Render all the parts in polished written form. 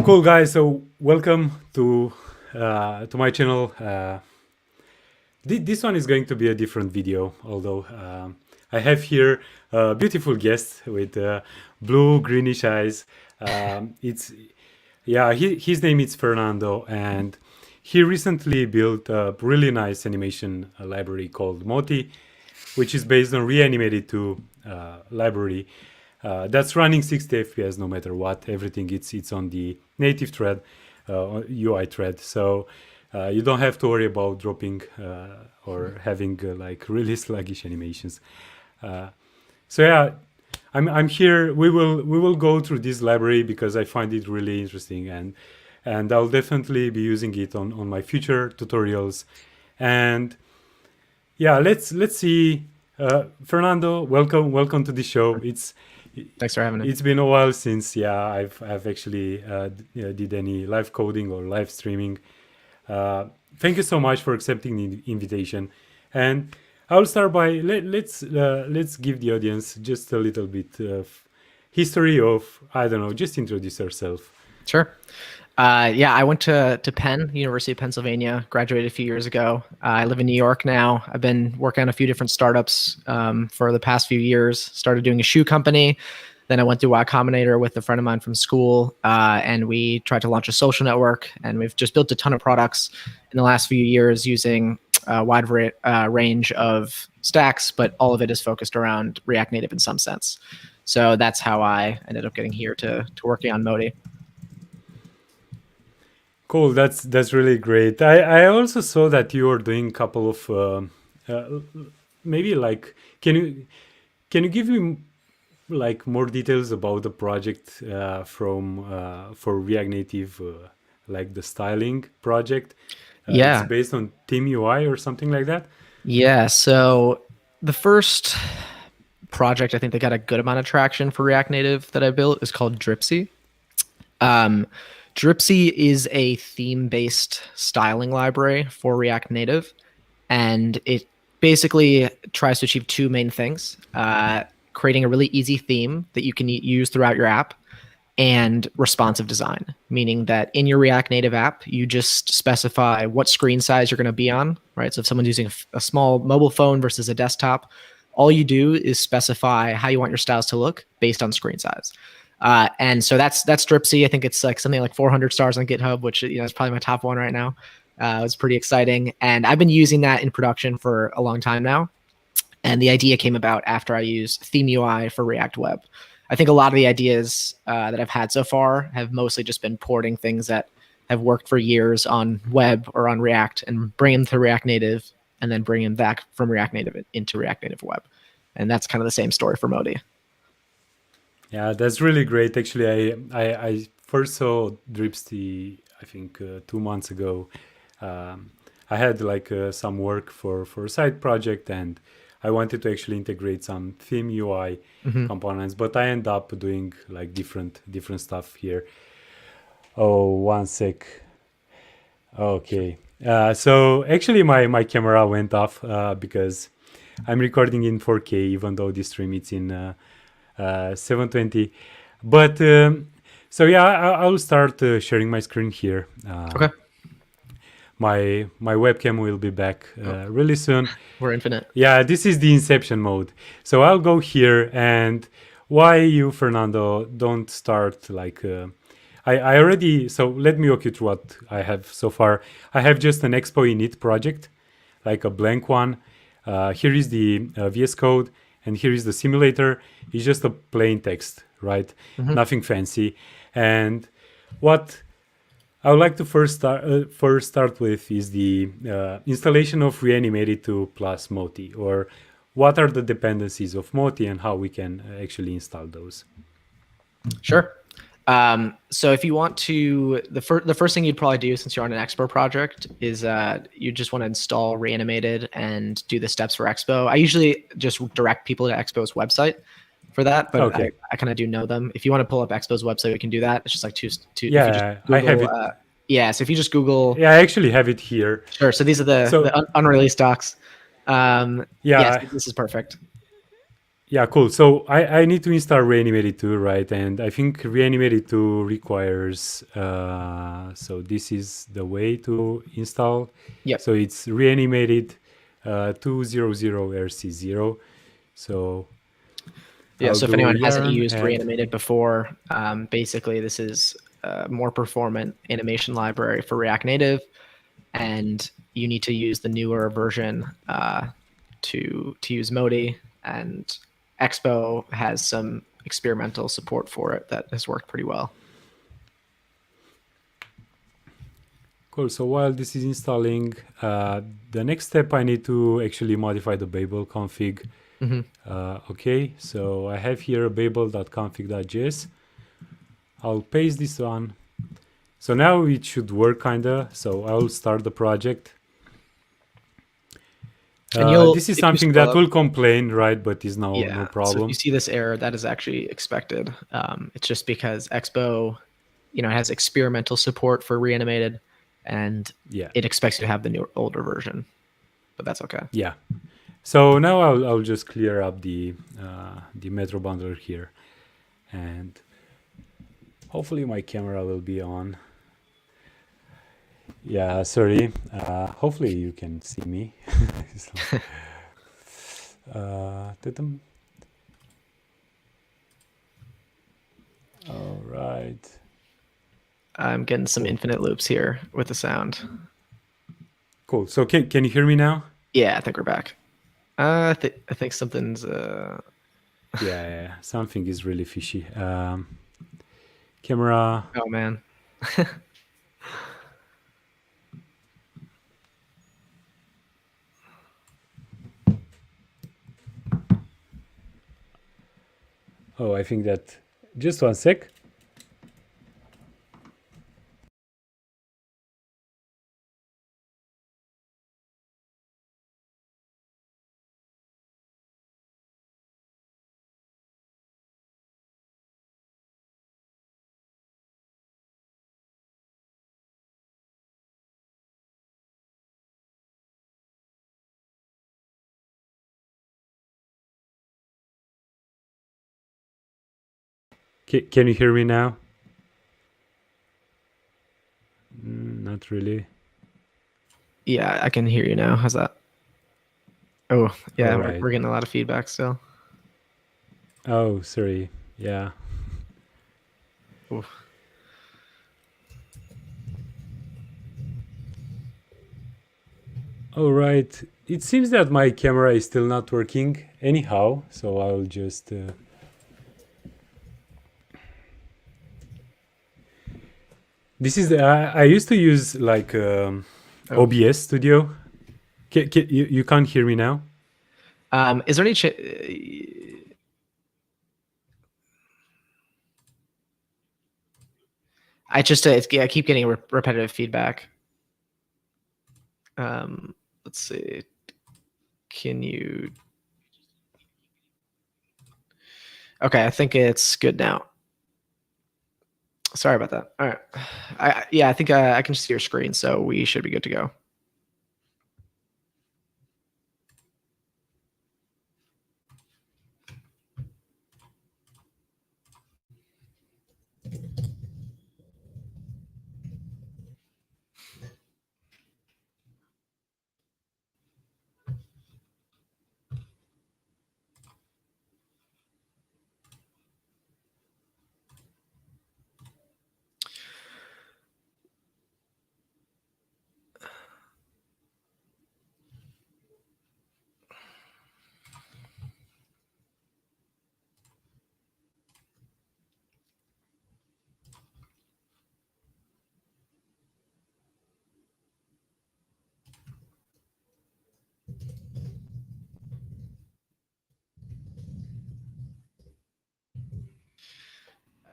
Cool guys, so welcome to my channel. This one is going to be a different video, although I have here a beautiful guest with blue greenish eyes. It's his name is Fernando, and he recently built a really nice animation library called Moti, which is based on Reanimated 2 library. That's running 60 FPS no matter what. Everything it's on the native thread, UI thread. So you don't have to worry about dropping or having like really sluggish animations. So yeah, I'm here. We will go through this library because I find it really interesting, and I'll definitely be using it on my future tutorials. And yeah, let's see. Fernando, welcome to the show. Thanks for having me. It's been a while since I've actually did any live coding or live streaming. Thank you so much for accepting the invitation, and I'll start by let's give the audience just a little bit of history of, I don't know, just introduce yourself. Sure. I went to Penn, University of Pennsylvania, graduated a few years ago. I live in New York now. I've been working on a few different startups for the past few years. Started doing a shoe company. Then I went through Y Combinator with a friend of mine from school, and we tried to launch a social network. And we've just built a ton of products in the last few years using a wide range of stacks, but all of it is focused around React Native in some sense. So that's how I ended up getting here to working on Moti. Cool, that's really great. I also saw that you are doing a couple of maybe like can you give me like more details about the project for React Native, like the styling project? It's based on Theme UI or something like that. Yeah. So the first project I think that got a good amount of traction for React Native that I built is called Dripsy. Dripsy is a theme-based styling library for React Native, and it basically tries to achieve two main things: creating a really easy theme that you can use throughout your app, and responsive design, meaning that in your React Native app, you just specify what screen size you're going to be on, right? So if someone's using a small mobile phone versus a desktop, all you do is specify how you want your styles to look based on screen size. And so that's Dripsy. I think it's like something like 400 stars on GitHub, which is probably my top one right now. It's pretty exciting, and I've been using that in production for a long time now. And the idea came about after I used Theme UI for React Web. I think a lot of the ideas that I've had so far have mostly just been porting things that have worked for years on web or on React and bring them to React Native, and then bring them back from React Native into React Native Web. And that's kind of the same story for Moti. Yeah, that's really great. Actually, I first saw Dripsy, I think 2 months ago. I had like some work for a side project, and I wanted to actually integrate some theme UI components, but I end up doing like different stuff here. Oh, one sec. Okay. So actually my camera went off because I'm recording in 4K, even though this stream it's in 720. But so yeah, I'll start sharing my screen here. Okay. My webcam will be back really soon. We're infinite. Yeah, this is the inception mode. So I'll go here, and why you, Fernando, don't start like I already, so let me walk you through what I have so far. I have just an Expo init project, like a blank one. Here is the VS Code, and here is the simulator. It's just a plain text, right? Nothing fancy. And what I would like to first start with is the installation of Reanimated 2 plus Moti, or what are the dependencies of Moti and how we can actually install those. Sure. So if you want to, the first thing you'd probably do since you're on an Expo project is you just want to install Reanimated and do the steps for Expo. I usually just direct people to Expo's website for that, but okay. I kind of do know them. If you want to pull up Expo's website, we can do that. It's just like two. Yeah, Google, I have it. So if you just Google. Yeah, I actually have it here. Sure. So these are the unreleased docs. Yes, this is perfect. Yeah, cool. So I need to install Reanimated 2, right? And I think Reanimated 2 requires, so this is the way to install. Yep. So it's Reanimated 200RC0. So Yeah, I'll so if do anyone hasn't yarn used and Reanimated before, basically this is a more performant animation library for React Native, and you need to use the newer version to use Moti, and Expo has some experimental support for it that has worked pretty well. cool. So while this is installing, the next step I need to actually modify the Babel config. Okay, so I have here babel.config.js. I'll paste this on. So now it should work kinda. So I'll start the project. And you'll, this is if you something scroll that up, will complain, right? But is no so if problem. you see this error, that is actually expected. It's just because Expo, it has experimental support for Reanimated, and Yeah, it expects you to have the newer, older version, but that's okay. yeah. So now I'll just clear up the Metro bundler here, and hopefully my camera will be on. Yeah, sorry. Hopefully you can see me. Ta-dum. All right. I'm getting some infinite loops here with the sound. Cool. So can you hear me now? Yeah, I think we're back. I think something's Yeah, something is really fishy. Camera. oh man. Oh, I think that. Just one sec. Can you hear me now? Not really. Yeah, I can hear you now. How's that? Oh, yeah, All we're right. getting a lot of feedback still. Oh, sorry. Yeah. Oof. All right. It seems that my camera is still not working anyhow, so I'll just. This is I used to use like OBS Studio. You can't hear me now? Is there any I keep getting repetitive feedback. Let's see. Can you? Okay, I think it's good now. Sorry about that. All right. I think I can see your screen, so we should be good to go.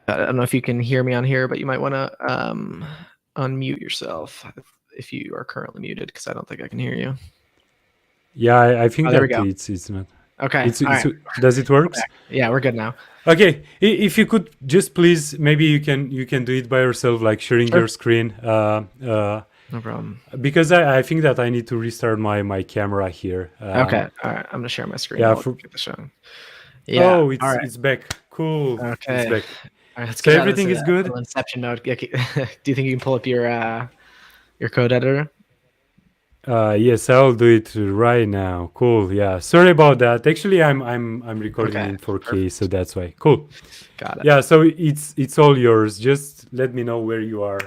I don't know if you can hear me on here, but you might want to unmute yourself if you are currently muted, because I don't think I can hear you. Yeah, I think there we that go. it's not. Okay. All right. Does it work? Yeah, we're good now. Okay. If you could just please, maybe you can do it by yourself, like sharing Sure. your screen. No problem. Because I think that I need to restart my camera here. Okay. All right. I'm gonna share my screen. Yeah. Get the show. Yeah. Oh, All right. it's back. Cool. It's Okay. back. All right. Let's So get out of this everything is good? little inception mode. Do you think you can pull up your code editor? Yes, I'll do it right now. Cool. Yeah. Sorry about that. Actually, I'm recording Okay. in 4K, so Perfect. that's why. Cool. Got it. Yeah. So it's all yours. Just let me know where you are.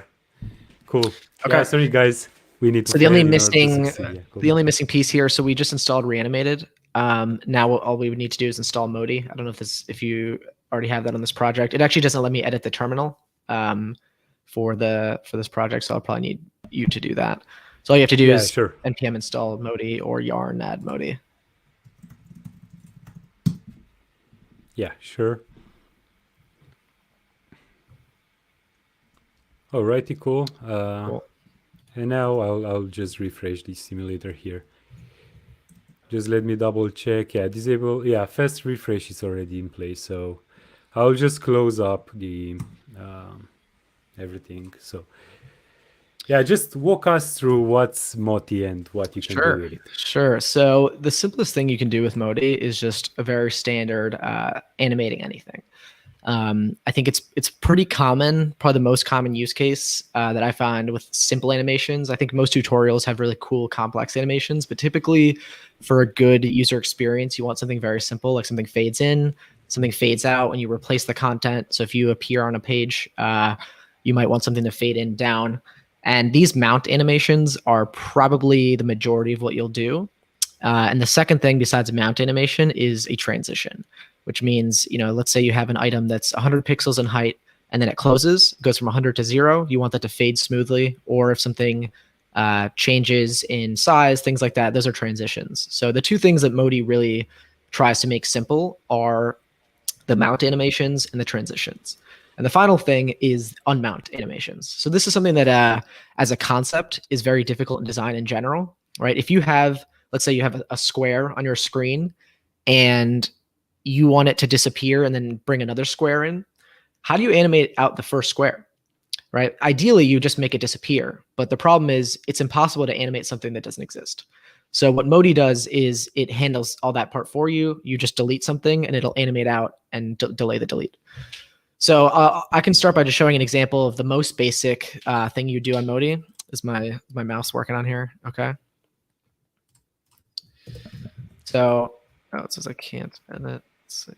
Cool. Yeah. Okay. Sorry, guys. We need to So the only fail in order to missing succeed. Yeah. Cool. the only missing piece here. So we just installed Reanimated. Now all we would need to do is install Moti. I don't know if you already have that on this project. It actually doesn't let me edit the terminal for this project, so I'll probably need you to do that. So all you have to do Yeah. is Sure. npm install Moti or yarn add Moti. Yeah. Sure. Alrighty. Cool. Cool. And now I'll just refresh the simulator here. Just let me double check. Yeah, disable. Yeah, fast refresh is already in place. So I'll just close up the everything. So yeah, just walk us through what's Moti and what you can do with it. Sure. So the simplest thing you can do with Moti is just a very standard animating anything. I think it's pretty common, probably the most common use case that I find with simple animations. I think most tutorials have really cool, complex animations, but typically for a good user experience, you want something very simple, like something fades in, something fades out when you replace the content. So if you appear on a page, you might want something to fade in down. And these mount animations are probably the majority of what you'll do. And the second thing besides a mount animation is a transition, which means, let's say you have an item that's 100 pixels in height and then it closes, goes from 100 to 0. You want that to fade smoothly. Or if something changes in size, things like that, those are transitions. So the two things that Moti really tries to make simple are the mount animations and the transitions. And the final thing is unmount animations. So this is something that, as a concept, is very difficult in design in general, right? If you have, let's say you have a square on your screen and you want it to disappear and then bring another square in, how do you animate out the first square, right? Ideally, you just make it disappear. But the problem is it's impossible to animate something that doesn't exist. So what Moti does is it handles all that part for you. You just delete something and it'll animate out and delay the delete. So I can start by just showing an example of the most basic thing you do on Moti. Is my mouse working on here? Okay. So, it says I can't edit. Let's see.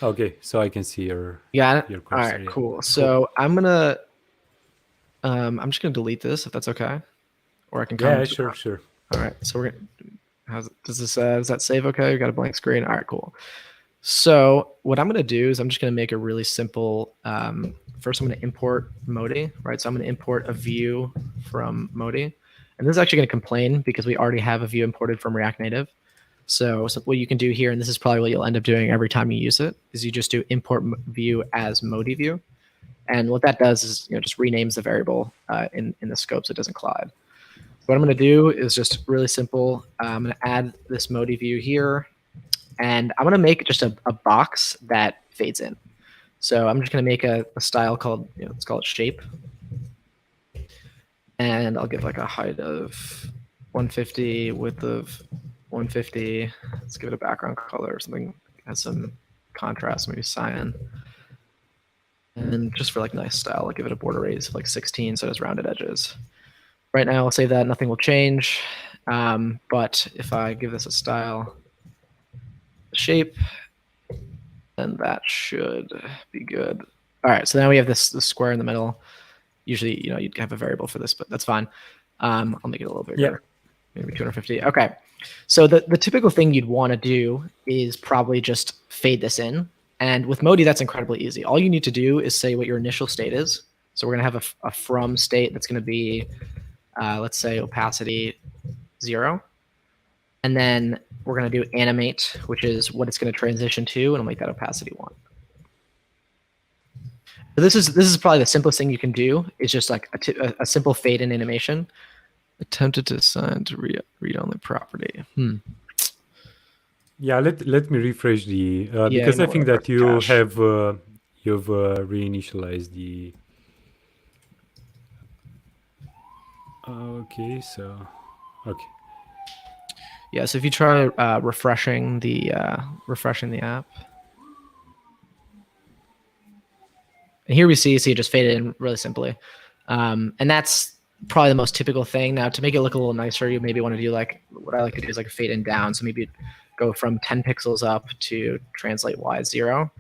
Okay, so I can see your Got it? your All cursor. right, Yeah. cool. So I'm just gonna delete this if that's okay, or I can Yeah, comment. sure. All right, so we're gonna. Does that save okay? We got a blank screen. All right, cool. So what I'm gonna do is I'm just gonna make a really simple. First, I'm gonna import Moti, right? So I'm gonna import a view from Moti, and this is actually gonna complain because we already have a view imported from React Native. So what you can do here, and this is probably what you'll end up doing every time you use it, is you just do import view as Moti view. And what that does is just renames the variable in the scope so it doesn't collide. So what I'm going to do is just really simple. I'm going to add this Moti view here, and I'm going to make just a box that fades in. So I'm just going to make a style called, let's call it shape. And I'll give like a height of 150, width of 150. Let's give it a background color or something that has some contrast, maybe cyan. And just for like nice style, I'll give it a border radius of like 16 so it has rounded edges. Right now, I'll save that, nothing will change. But if I give this a style shape, then that should be good. All right, so now we have this square in the middle. Usually, you'd have a variable for this, but that's fine. I'll make it a little bigger. Yeah. Maybe 250. Okay. So the typical thing you'd want to do is probably just fade this in. And with Moti, that's incredibly easy. All you need to do is say what your initial state is. So we're going to have a from state that's going to be, let's say, opacity 0. And then we're going to do animate, which is what it's going to transition to, and I'll make that opacity 1. So this is probably the simplest thing you can do. Is just like a simple fade in animation. Attempted to assign to read-only property. Yeah, let me refresh the Yeah, because I think that you cache. have you've reinitialized the. Okay, so okay. Yeah, so if you try refreshing the app, and here we see it just faded in really simply, and that's probably the most typical thing. Now, to make it look a little nicer, you maybe want to do like what I like to do is like a fade in down. So maybe go from 10 pixels up to translate y 0.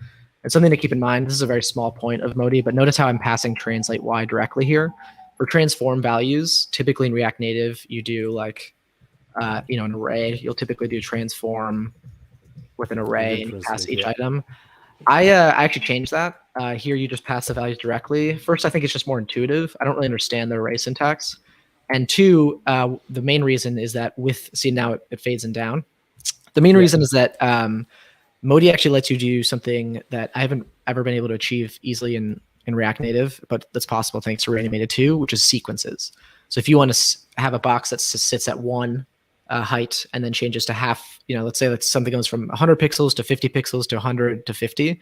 And something to keep in mind, this is a very small point of Moti, but notice how I'm passing translate y directly here. For transform values, typically in React Native, you do like an array. You'll typically do transform with an array and you pass each item. I actually changed that. Here you just pass the values directly. First, I think it's just more intuitive. I don't really understand the array syntax. And two, the main reason is that see now it fades in down. The main reason is that Moti actually lets you do something that I haven't ever been able to achieve easily in React Native, but that's possible thanks to Reanimated 2, which is sequences. So if you want to have a box that sits at 1 height and then changes to half, let's say that something goes from 100 pixels to 50 pixels to 100 to 50.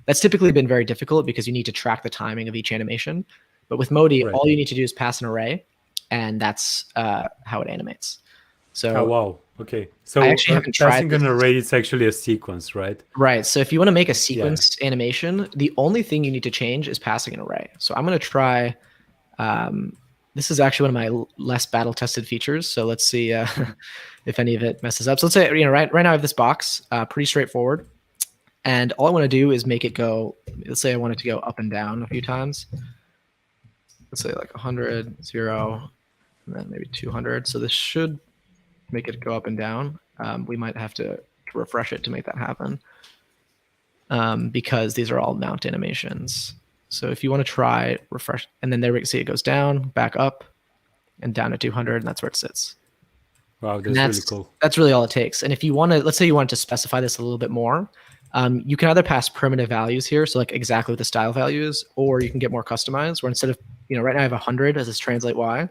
That's typically been very difficult because you need to track the timing of each animation. But with Moti, all you need to do is pass an array, and that's how it animates. So, oh, wow. Okay. So I actually haven't passing tried an array is actually a sequence, right? Right. So if you want to make a sequenced animation, the only thing you need to change is passing an array. So I'm going to try. This is actually one of my less battle tested features. So let's see if any of it messes up. So let's say right now I have this box, pretty straightforward, and all I want to do is make it go. Let's say I want it to go up and down a few times. Let's say like 100, 0, and then maybe 200. So this should make it go up and down. We might have to refresh it to make that happen because these are all mount animations. So if you want to try refresh, and then there we can see it goes down, back up, and down to 200, and that's where it sits. Wow, that's really cool. That's really all it takes. And if you want to, let's say you want to specify this a little bit more, you can either pass primitive values here, so like exactly what the style value is, or you can get more customized, where instead of, right now I have 100 as this translate y,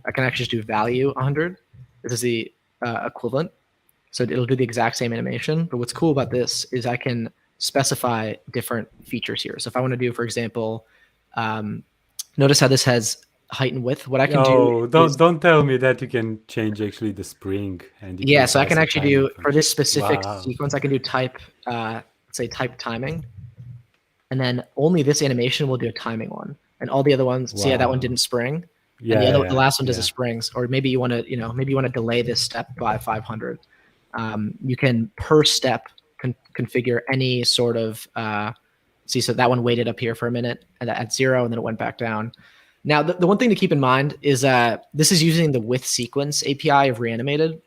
I can actually just do value 100. This is the equivalent. So it'll do the exact same animation. But what's cool about this is I can specify different features here. So if I want to do, for example, notice how this has height and width. What I can do. Don't tell me that you can change actually the spring. And So I can actually do for this specific sequence. I can do type, say type timing, and then only this animation will do a timing one, and all the other ones. Wow. See, that one didn't spring. And the last one does a springs, or maybe you want to, maybe you want to delay this step by 500. You can per step configure any sort of, so that one waited up here for a minute and at 0, and then it went back down. Now, the one thing to keep in mind is this is using the with sequence API of Reanimated.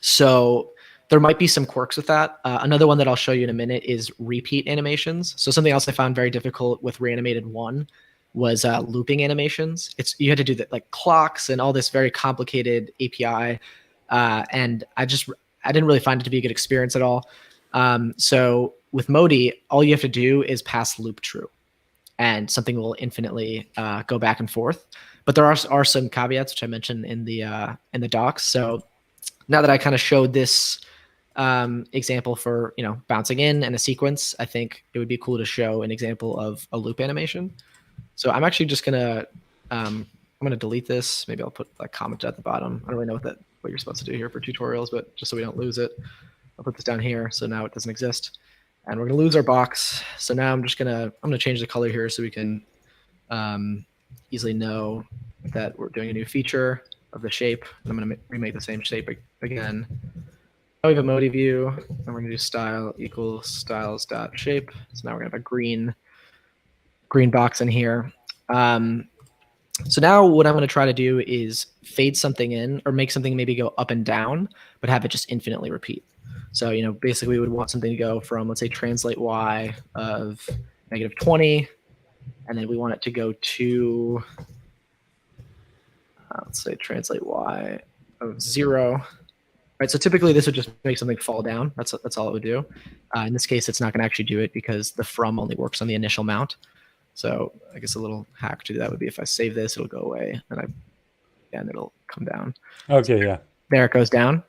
So there might be some quirks with that. Another one that I'll show you in a minute is repeat animations. So something else I found very difficult with Reanimated 1 was looping animations. You had to do that like clocks and all this very complicated API, and I didn't really find it to be a good experience at all. So with Moti, all you have to do is pass loop true, and something will infinitely go back and forth. But there are some caveats which I mentioned in the docs. So now that I kind of showed this example for bouncing in and a sequence, I think it would be cool to show an example of a loop animation. So I'm actually just gonna I'm gonna delete this. Maybe I'll put a comment at the bottom. I don't really know what you're supposed to do here for tutorials, but just so we don't lose it, I'll put this down here. So now it doesn't exist, and we're gonna lose our box. So now I'm gonna change the color here so we can easily know that we're doing a new feature of the shape. And I'm gonna remake the same shape again. Now we have a Moti view, and we're gonna do style equals styles dot shape. So now we're gonna have a green box in here. So now what I'm going to try to do is fade something in, or make something maybe go up and down, but have it just infinitely repeat. So, basically we would want something to go from, let's say, translate y of -20, and then we want it to go to, let's say, translate y of 0. Right, so typically this would just make something fall down. That's all it would do. In this case, it's not going to actually do it because the from only works on the initial mount. So I guess a little hack to that would be if I save this, it'll go away, and it'll come down. Okay, yeah. There it goes down.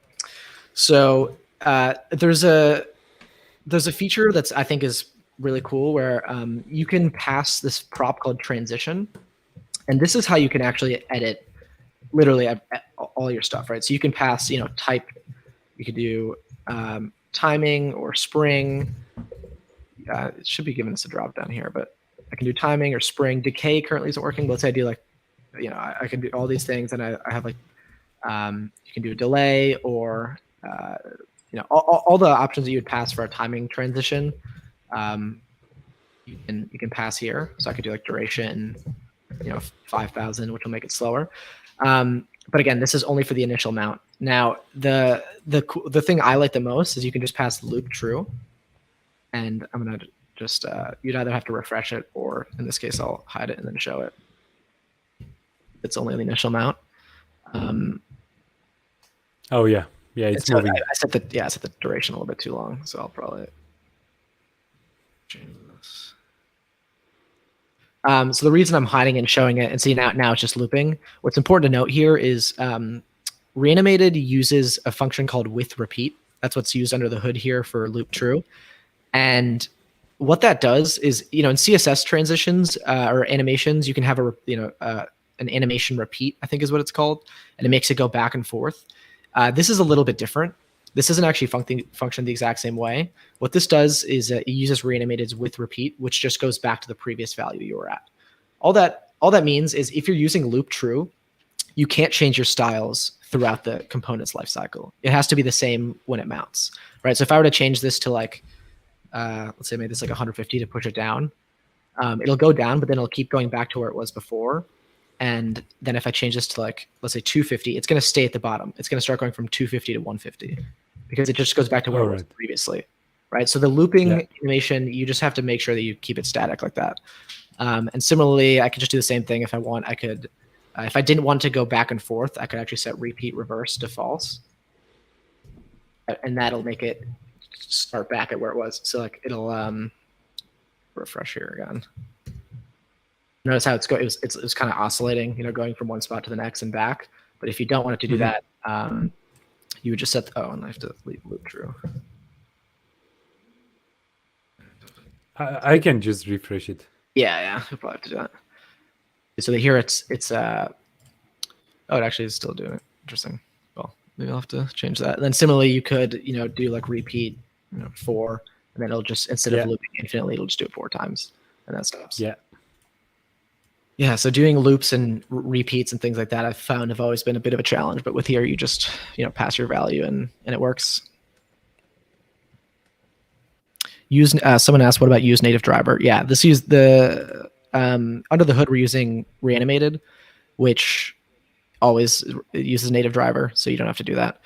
So there's a feature that's I think is really cool where you can pass this prop called transition, and this is how you can actually edit literally all your stuff, right? So you can pass type You could do timing or spring. It should be giving us a drop down here, but I can do timing or spring. Decay currently isn't working. But let's say I do like, I can do all these things, and I have like, you can do a delay or, all the options that you would pass for a timing transition. You can pass here. So I could do like duration, 5,000, which will make it slower. But again, this is only for the initial mount. Now, the thing I like the most is you can just pass loop true. And I'm going to just, you'd either have to refresh it, or in this case, I'll hide it and then show it. It's only the initial mount. Oh, yeah. Yeah, it's moving. I set the duration a little bit too long, so I'll probably change this. So the reason I'm hiding and showing it, and see now it's just looping. What's important to note here is Reanimated uses a function called with repeat. That's what's used under the hood here for loop true. And what that does is, in CSS transitions or animations, you can have an animation repeat, I think is what it's called, and it makes it go back and forth. This is a little bit different. This isn't actually function the exact same way. What this does is it uses Reanimated's with repeat, which just goes back to the previous value you were at. All that means is if you're using loop true, you can't change your styles throughout the component's lifecycle. It has to be the same when it mounts, right? So if I were to change this to like, let's say maybe this like 150 to push it down, it'll go down, but then it'll keep going back to where it was before. And then if I change this to like, let's say 250, it's going to stay at the bottom. It's going to start going from 250 to 150 because it just goes back to where it was previously, right? So the looping animation, you just have to make sure that you keep it static like that. And similarly, I could just do the same thing if I want. I could, if I didn't want to go back and forth, I could actually set repeat reverse to false. And that'll make it start back at where it was. So like it'll refresh here again. Notice how it's going. It was kind of oscillating, going from one spot to the next and back. But if you don't want it to do that, you would just set. And I have to leave loop true. I can just refresh it. Yeah, you'll probably have to do that. So here it's it actually is still doing it. Interesting. Well, maybe I'll have to change that. And then similarly, you could do like repeat 4, and then it'll just instead of looping infinitely, it'll just do it 4 times, and that stops. Yeah, so doing loops and repeats and things like that, I've found have always been a bit of a challenge. But with here, you just pass your value and it works. Someone asked, what about use native driver? Yeah, this use the under the hood we're using Reanimated, which always uses native driver, so you don't have to do that.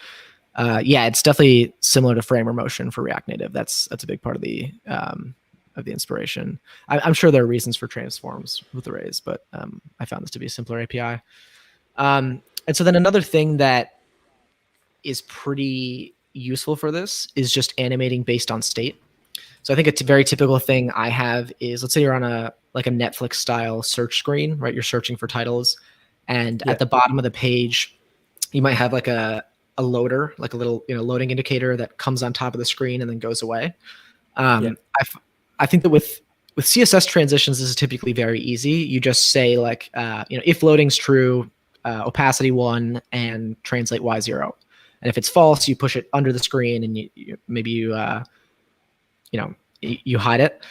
Yeah, it's definitely similar to frame or motion for React Native. That's a big part of the inspiration. I'm sure there are reasons for transforms with arrays, but I found this to be a simpler API. And so then another thing that is pretty useful for this is just animating based on state. So I think a very typical thing I have is, let's say you're on a Netflix style search screen, right? You're searching for titles, and at the bottom of the page, you might have like a loader, like a little loading indicator that comes on top of the screen and then goes away. I think that with CSS transitions, this is typically very easy. You just say like, if loading's true, opacity 1 and translate Y0. And if it's false, you push it under the screen and you hide it.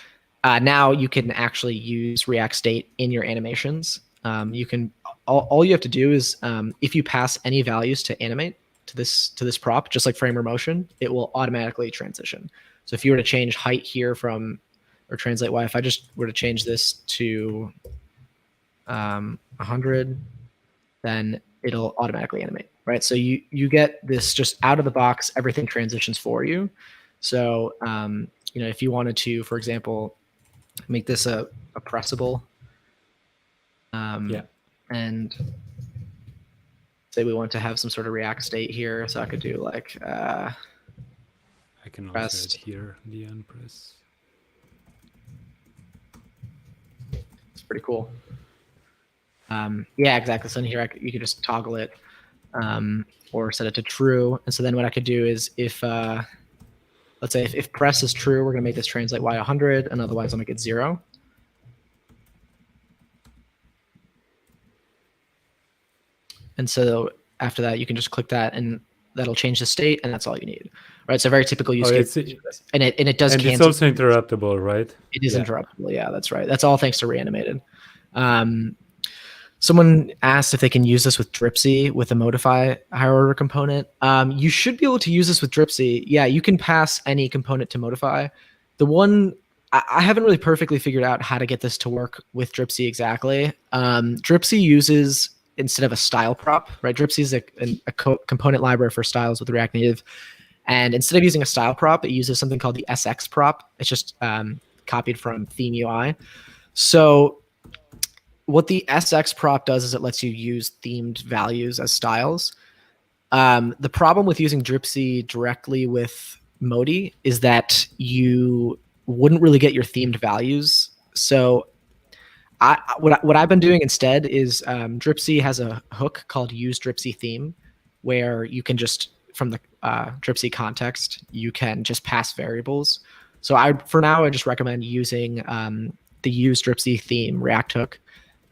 Now you can actually use React State in your animations. You can all you have to do is if you pass any values to animate to this prop, just like frame or motion, it will automatically transition. So if you were to change height here or translate Y, if I just were to change this to 100, then it'll automatically animate, right? So you get this just out of the box, everything transitions for you. So if you wanted to, for example, make this a pressable, and say we want to have some sort of React state here, so I could do like I can also add here the unpress. It's pretty cool. Yeah, exactly. So in here, you could just toggle it or set it to true. And so then what I could do is if, let's say if press is true, we're going to make this translate Y100, and otherwise I'll make it 0. And so after that, you can just click that, and that'll change the state, and that's all you need, right? So very typical use Oh, case, and it does and it's cancel. also interruptible, right? It is interruptible. Yeah, that's right. That's all thanks to Reanimated. Someone asked if they can use this with Dripsy with a modify higher order component. You should be able to use this with Dripsy. Yeah, you can pass any component to modify. The one I haven't really perfectly figured out how to get this to work with Dripsy exactly. Dripsy uses, instead of a style prop, right? Dripsy is a component library for styles with React Native. And instead of using a style prop, it uses something called the SX prop. It's just copied from Theme UI. So what the SX prop does is it lets you use themed values as styles. The problem with using Dripsy directly with Moti is that you wouldn't really get your themed values. So what I've been doing instead is Dripsy has a hook called use Dripsy theme, where you can just, from the Dripsy context, you can just pass variables. So for now, I just recommend using the use Dripsy theme React hook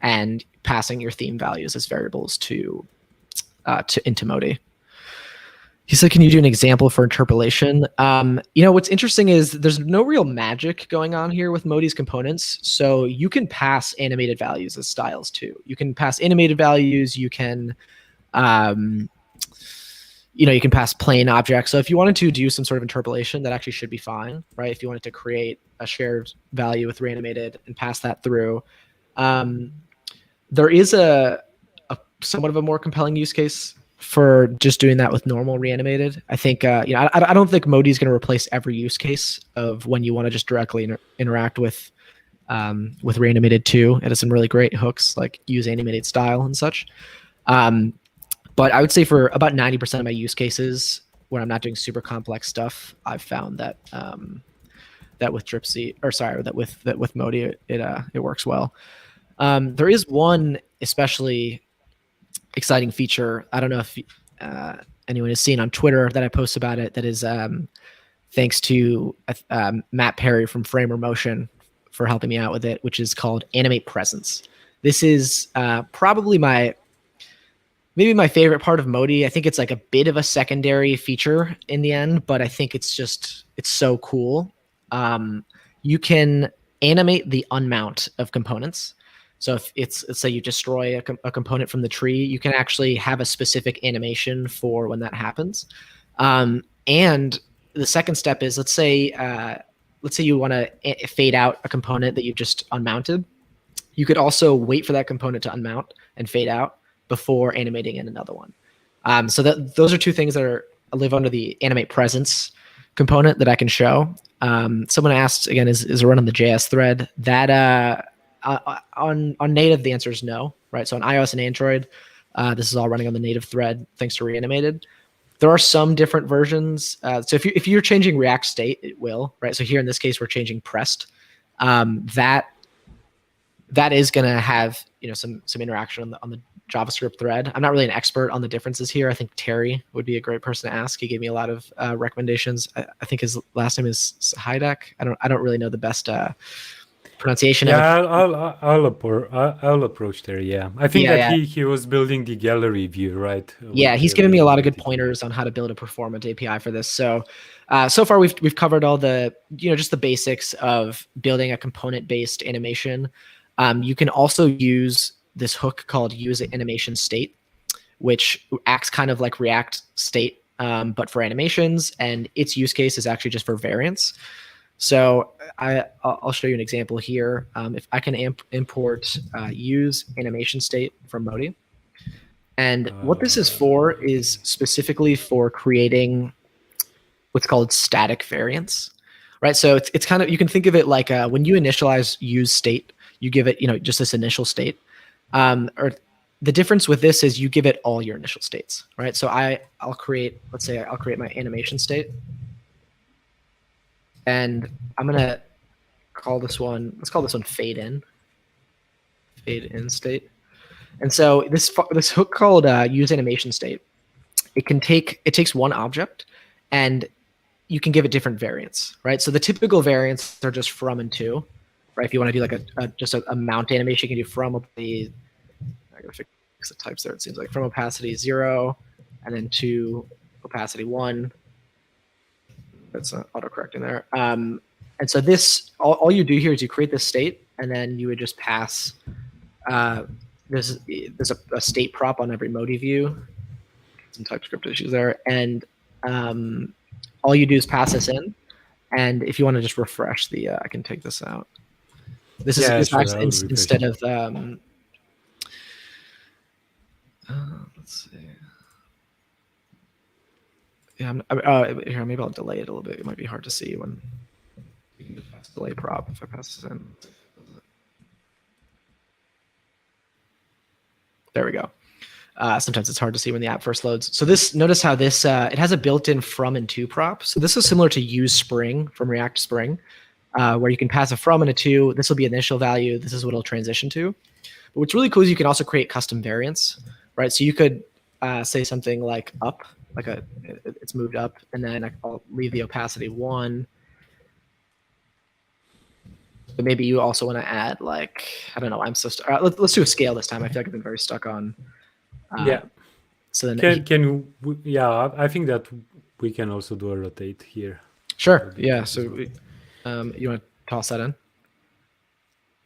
and passing your theme values as variables into Moti. He said, can you do an example for interpolation? What's interesting is there's no real magic going on here with Moti's components. So you can pass animated values as styles too. You can pass animated values. You can, you can pass plain objects. So if you wanted to do some sort of interpolation, that actually should be fine, right? If you wanted to create a shared value with Reanimated and pass that through. There is a somewhat of a more compelling use case for just doing that with normal Reanimated. I think, I don't think Moti is going to replace every use case of when you want to just directly interact with Reanimated 2. It has some really great hooks like UseAnimated style and such. But I would say for about 90% of my use cases, when I'm not doing super complex stuff, I've found that that with Dripsy, with Moti, it works well. There is one especially exciting feature. I don't know if anyone has seen on Twitter that I post about it. That is thanks to Matt Perry from Framer Motion for helping me out with it, which is called Animate Presence. This is probably maybe my favorite part of Moti. I think it's like a bit of a secondary feature in the end, but I think it's so cool. You can animate the unmount of components. So if let's say you destroy a component from the tree, you can actually have a specific animation for when that happens. And the second step is, let's say you want to fade out a component that you've just unmounted. You could also wait for that component to unmount and fade out before animating in another one. So those are two things that live under the Animate Presence component that I can show. Someone asked, again, is it run on the JS thread? That on native, the answer is no, right? So on iOS and Android, this is all running on the native thread thanks to Reanimated. There are some different versions. So if you're changing React state, it will, right? So here in this case, we're changing pressed. That is going to have some interaction on the JavaScript thread. I'm not really an expert on the differences here. I think Terry would be a great person to ask. He gave me a lot of recommendations. I think his last name is Hidek. I don't really know the best pronunciation. Yeah, I'll approach there. Yeah, I think he was building the gallery view, right? Yeah, he's given me a lot of good pointers on how to build a performant API for this. So so far we've covered all the just the basics of building a component based animation. You can also use this hook called UseAnimationState, which acts kind of like React state, but for animations, and its use case is actually just for variants. So I'll show you an example here. If I can import UseAnimationState from Moti. And what this is for is specifically for creating what's called static variants, right? So it's kind of, you can think of it like when you initialize use state, you give it, just this initial state. Or the difference with this is you give it all your initial states, right? So I'll create my animation state. And I'm going to call this one, let's call this one fade in state. And so this hook called UseAnimationState, it takes one object and you can give it different variants, right? So the typical variants are just from and to, right? If you want to do like just a mount animation, you can do from I gotta fix the types there. It seems like from opacity 0 and then to opacity 1. That's autocorrecting there. And so this, all you do here is you create this state, and then you would just pass. There's a state prop on every Moti view. Some TypeScript issues there, and all you do is pass this in. And if you want to just refresh the, I can take this out. This is Yeah, this sure, actually, I'll refresh instead it. of let's see. Yeah, here, maybe I'll delay it a little bit. It might be hard to see when you can just pass delay prop if I pass this in. There we go. Sometimes it's hard to see when the app first loads. So this, notice how this, it has a built-in from and to prop. So this is similar to use Spring from React Spring, where you can pass a from and a to. This will be initial value. This is what it'll transition to. But what's really cool is you can also create custom variants, right? So you could say something like up, like it's moved up, and then I'll leave the opacity 1. But maybe you also want to add, like, I don't know, let's do a scale this time. I feel like I've been very stuck on. Yeah. So then yeah, I think that we can also do a rotate here. Sure. Yeah. So you want to toss that in?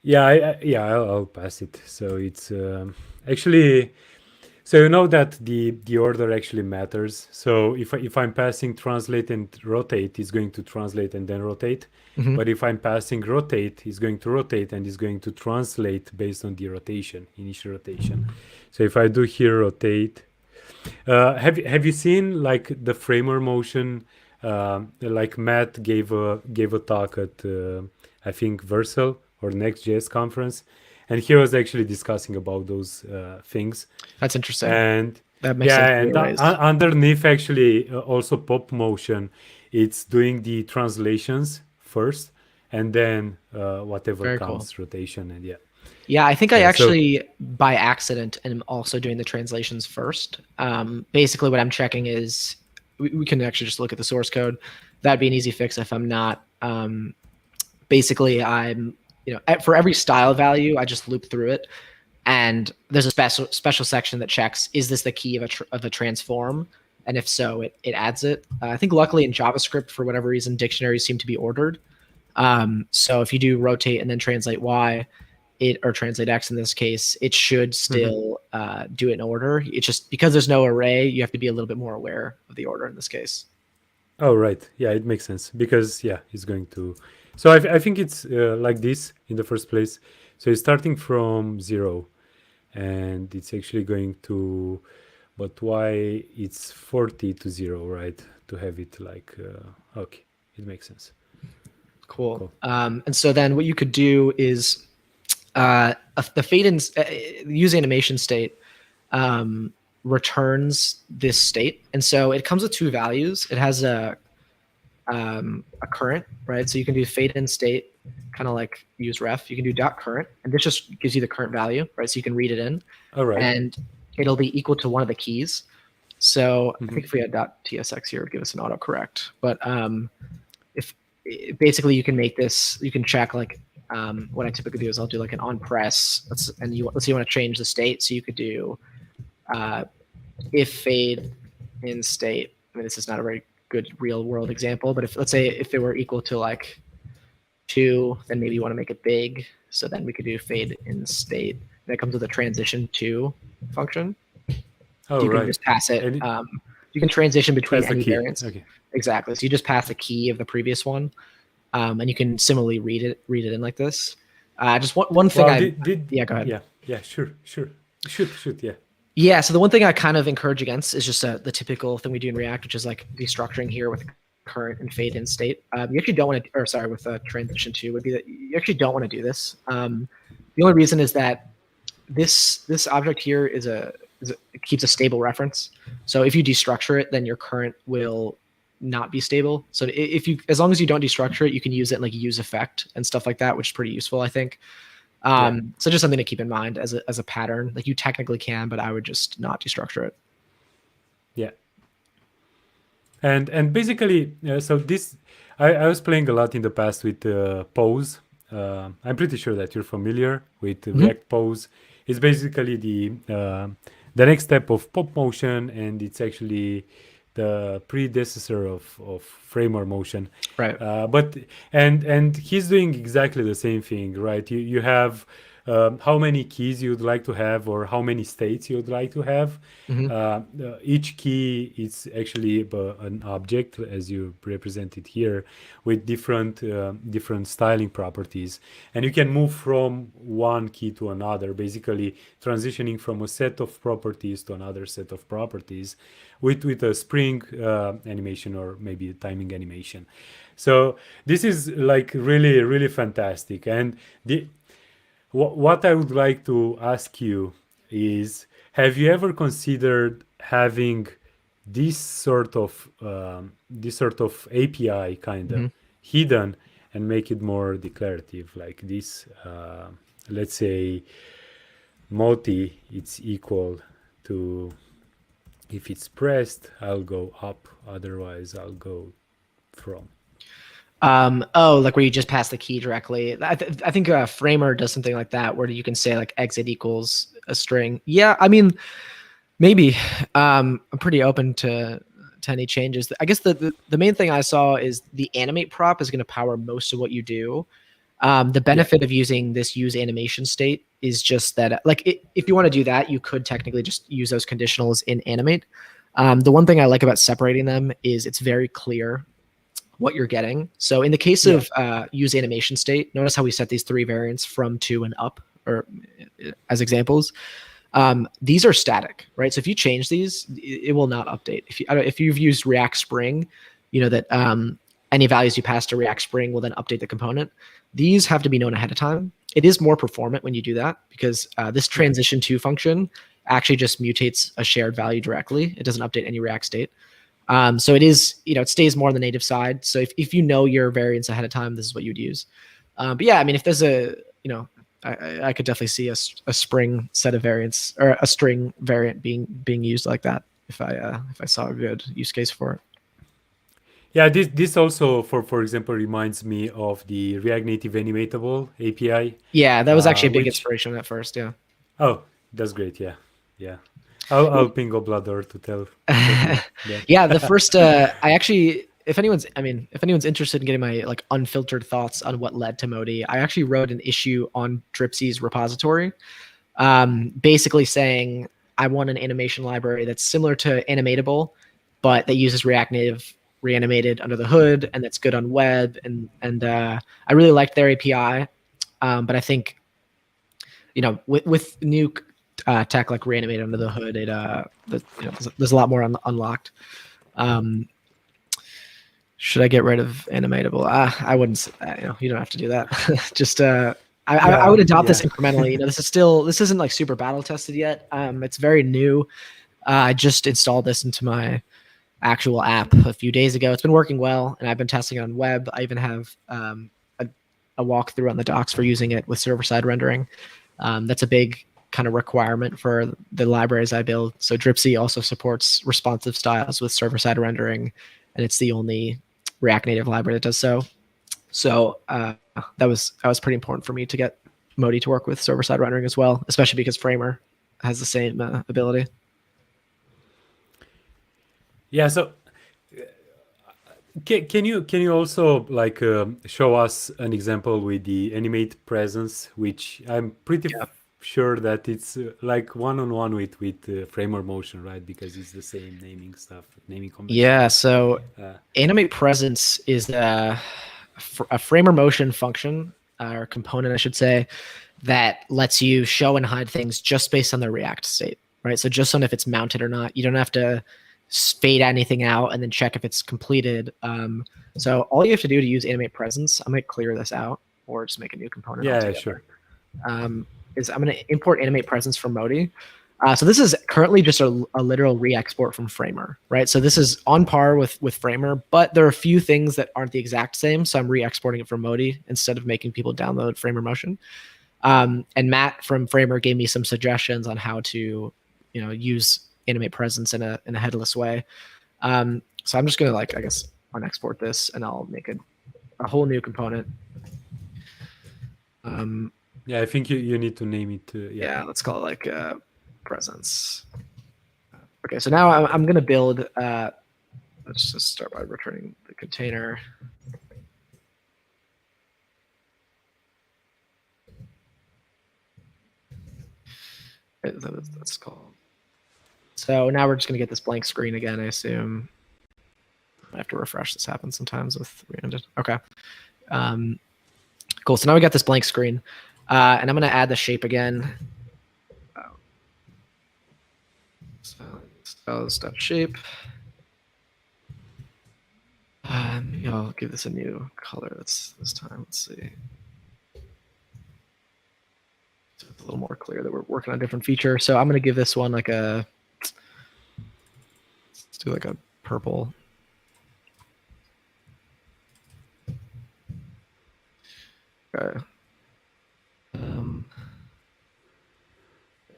Yeah, I'll pass it. So it's actually, so you know that the order actually matters. So if I'm passing translate and rotate, it's going to translate and then rotate. Mm-hmm. But if I'm passing rotate, it's going to rotate and it's going to translate based on the rotation, initial rotation. So if I do here rotate, have you seen like the framer motion? Like Matt gave a talk at I think Versal or Next.js conference, and he was actually discussing about those things. That's interesting. And that makes sense. And underneath actually also pop motion, it's doing the translations first, and then whatever Very comes cool. rotation, and yeah. Yeah, I think I actually, by accident, am also doing the translations first. Basically, what I'm checking is, we can actually just look at the source code. That'd be an easy fix if I'm not. Basically, I'm, for every style value, I just loop through it, and there's a special section that checks, is this the key of a transform? And if so, it adds it. I think luckily in JavaScript, for whatever reason, dictionaries seem to be ordered. So if you do rotate and then translate Y, or translate X in this case, it should still do it in order. It's just because there's no array, you have to be a little bit more aware of the order in this case. Oh, right. Yeah, it makes sense because, yeah, it's going to. So I think it's like this in the first place. So it's starting from 0 and it's actually going to, but why it's 40 to 0, right? To have it like, okay, it makes sense. Cool. And so then what you could do is, the fade in UseAnimationState returns this state, and so it comes with 2 values. It has a current, right? So you can do fade in state, kind of like use ref. You can do .current, and this just gives you the current value, right? So you can read it in, all right, and it'll be equal to one of the keys. So I think if we had .tsx here, it would give us an autocorrect. But if basically you can make this, you can check like. What I typically do is I'll do like an on press. Let's say you want to change the state. So you could do if fade in state. I mean, this is not a very good real world example, but let's say if it were equal to like 2, then maybe you want to make it big. So then we could do fade in state. That comes with a transition to function. Oh, you can right. just pass it. You can transition between any variants. Okay. Exactly. So you just pass the key of the previous one. And you can similarly read it in like this. Just one thing. Yeah, go ahead. Yeah, sure. Shoot, yeah. Yeah, so the one thing I kind of encourage against is just the typical thing we do in React, which is like destructuring here with current and fade in state. You actually don't want to, or sorry, with transition to would be that you actually don't want to do this. The only reason is that this object here it keeps a stable reference. So if you destructure it, then your current will not be stable. So as long as you don't destructure it, you can use it in like use effect and stuff like that, which is pretty useful, I think. So just something to keep in mind as a pattern. Like you technically can, but I would just not destructure it. Yeah. And basically, so this, I was playing a lot in the past with pose. I'm pretty sure that you're familiar with React pose. It's basically the next step of pop motion, and it's actually the predecessor of Framer Motion. Right. But and he's doing exactly the same thing, right? You have how many keys you'd like to have, or how many states you'd like to have. Hmm. Each key is actually an object, as you represented here, with different styling properties, and you can move from one key to another, basically transitioning from a set of properties to another set of properties, with a spring animation, or maybe a timing animation. So this is like really fantastic. And the what I would like to ask you is, have you ever considered having this sort of API kind of Hmm. hidden, and make it more declarative, like this? Let's say Moti, it's equal to, if it's pressed, I'll go up, otherwise I'll go from. Oh, like where you just pass the key directly. I think Framer does something like that, where you can say like exit equals a string. Yeah, I mean, maybe. I'm pretty open to any changes. I guess the main thing I saw is the animate prop is going to power most of what you do. The Yeah, benefit of using this UseAnimationState is just that, like, if you want to do that, you could technically just use those conditionals in Animate. The one thing I like about separating them is it's very clear what you're getting. So in the case yeah, of UseAnimationState, notice how we set these three variants from, to, and up, or as examples. These are static, right? So if you change these, it will not update. If you've used React Spring, you know that any values you pass to React Spring will then update the component. These have to be known ahead of time. It is more performant when you do that, because this yeah. transition to function actually just mutates a shared value directly. It doesn't update any React state. So it is, it stays more on the native side. So if you know your variants ahead of time, this is what you'd use. But yeah, I mean, if there's I could definitely see a Spring set of variants, or a string variant being used like that, if I saw a good use case for it. Yeah, this also, for example, reminds me of the React Native Animatable API, Yeah, that was actually a big which, inspiration at first. Yeah. oh, that's great. Yeah, yeah. I'll ping Oblador to tell him that. Yeah, the first I actually, if anyone's interested in getting my like unfiltered thoughts on what led to Moti, I actually wrote an issue on Dripsy's repository, basically saying I want an animation library that's similar to Animatable, but that uses React Native Reanimated under the hood, and that's good on web. And I really liked their API, but I think with new tech like Reanimated under the hood, there's a lot more unlocked. Um, should I get rid of Animatable? I wouldn't. You don't have to do that. Just I would Yeah, adopt this yeah. incrementally. This isn't like super battle tested yet. It's very new. I just installed this into my actual app a few days ago. It's been working well, and I've been testing it on web. I even have a walkthrough on the docs for using it with server-side rendering. That's a big kind of requirement for the libraries I build. So Dripsy also supports responsive styles with server-side rendering, and it's the only React Native library that does so. So that was pretty important for me to get Moti to work with server-side rendering as well, especially because Framer has the same ability. Yeah. So can you also like show us an example with the Animate Presence, which I'm pretty Yeah. sure that it's like one-on-one with Framer Motion, right? Because it's the same naming convention. Yeah. So Uh, Animate Presence is a Framer Motion function, or component, I should say, that lets you show and hide things just based on the React state, right? So just on if it's mounted or not. You don't have to fade anything out and then check if it's completed. So all you have to do to use Animate Presence, I might clear this out or just make a new component yeah, yeah, altogether. sure. Is I'm going to import Animate Presence from Moti. So this is currently just a literal re-export from Framer, right? So this is on par with Framer, but there are a few things that aren't the exact same. So I'm re-exporting it from Moti instead of making people download Framer Motion. And Matt from Framer gave me some suggestions on how to, use Animate Presence in a headless way. So I'm just gonna I guess unexport this, and I'll make a whole new component. Yeah, I think you need to name it. Yeah, let's call it Presence. Okay, so now I'm gonna build let's just start by returning the container. That's called. So now we're just going to get this blank screen again, I assume. I have to refresh. This happens sometimes with Reanimated. Okay. Cool. So now we got this blank screen. And I'm going to add the shape again. So stuff shape. I'll give this a new color this time. Let's see. So it's a little more clear that we're working on a different feature. So I'm going to give this one like a, let's do like a purple. Okay. So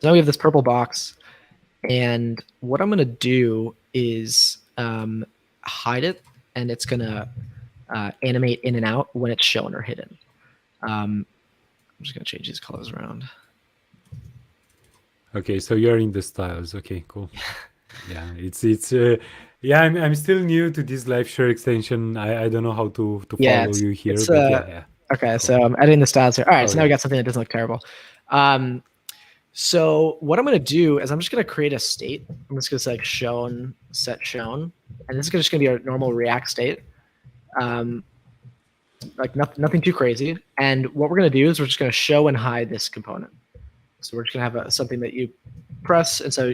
now we have this purple box, and what I'm going to do is hide it, and it's going to animate in and out when it's shown or hidden. I'm just going to change these colors around. Okay, so you're in the styles. Okay, cool. Yeah, it's yeah. I'm still new to this live share extension. I don't know how to Yeah, follow you here, but yeah. Okay, Cool. so I'm editing the styles here. All right, so now Okay. we got something that doesn't look terrible. So what I'm going to do is I'm just going to create a state. I'm just going to say like shown, set shown, and this is just going to be our normal React state. Like nothing too crazy. And what we're going to do is we're just going to show and hide this component. So we're just going to have something that you press, and so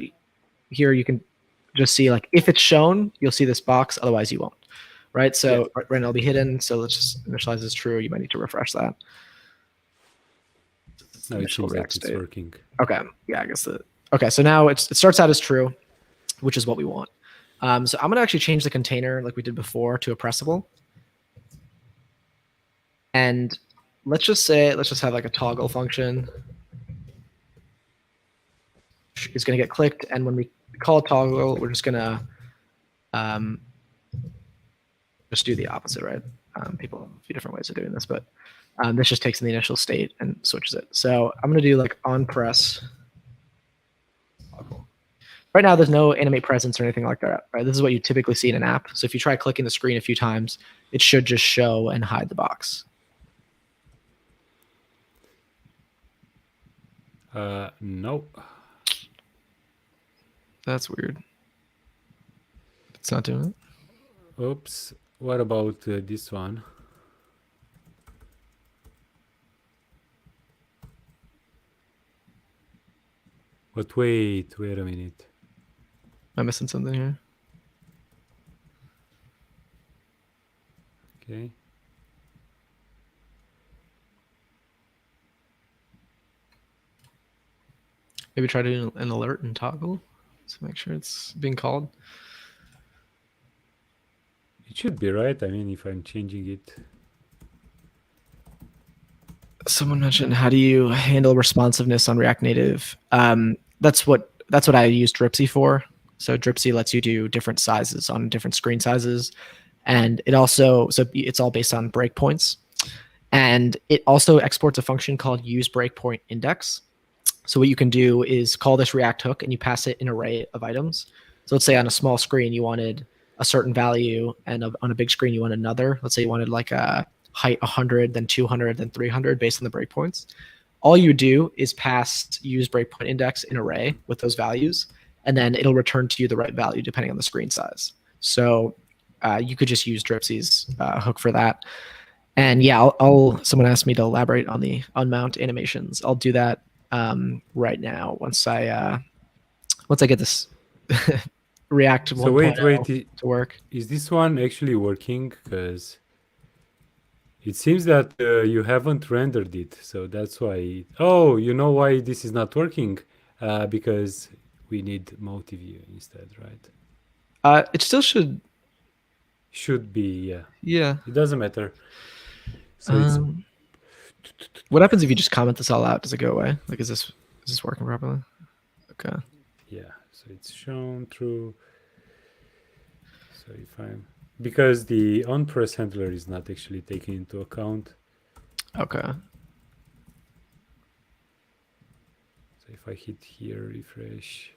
here you can just see like if it's shown, you'll see this box. Otherwise, you won't. Right. So right now it'll be hidden. So let's just initialize as true. You might need to refresh that. No, it seems like it's working. Okay. Yeah, I guess okay. So now it starts out as true, which is what we want. So I'm gonna actually change the container like we did before to a pressable. And let's just have like a toggle function. It's gonna get clicked, and when we call a toggle, we're just gonna just do the opposite, right? People have a few different ways of doing this, but this just takes in the initial state and switches it. So I'm going to do like on press. Right now, there's no animate presence or anything like that, right? This is what you typically see in an app. So if you try clicking the screen a few times, it should just show and hide the box. No. That's weird. It's not doing it. Oops. What about this one? But wait a minute. Am I missing something here? Okay. Maybe try to do an alert and toggle to make sure it's being called. It should be right. I mean, if I'm changing it. Someone mentioned, how do you handle responsiveness on React Native? That's what I use Dripsy for. So Dripsy lets you do different sizes on different screen sizes, and it's all based on breakpoints, and it also exports a function called use breakpoint index. So what you can do is call this React hook, and you pass it an array of items. So let's say on a small screen you wanted a certain value, and on a big screen you want another. Let's say you wanted like a height 100, then 200, then 300 based on the breakpoints. All you do is pass use breakpoint index in array with those values, and then it'll return to you the right value depending on the screen size. So you could just use Dripsy's hook for that. And yeah, someone asked me to elaborate on the unmount animations. I'll do that right now once I get this React 1.0 to work. Is this one actually working? Because it seems that you haven't rendered it, so that's why. Oh, you know why this is not working? Because we need Moti view instead, right? It still should. Should be, yeah. Yeah. It doesn't matter. So what happens if you just comment this all out? Does it go away? Like, is this working properly? Okay. Yeah. So it's shown true. So because the onPress handler is not actually taken into account. Okay. So if I hit here, refresh.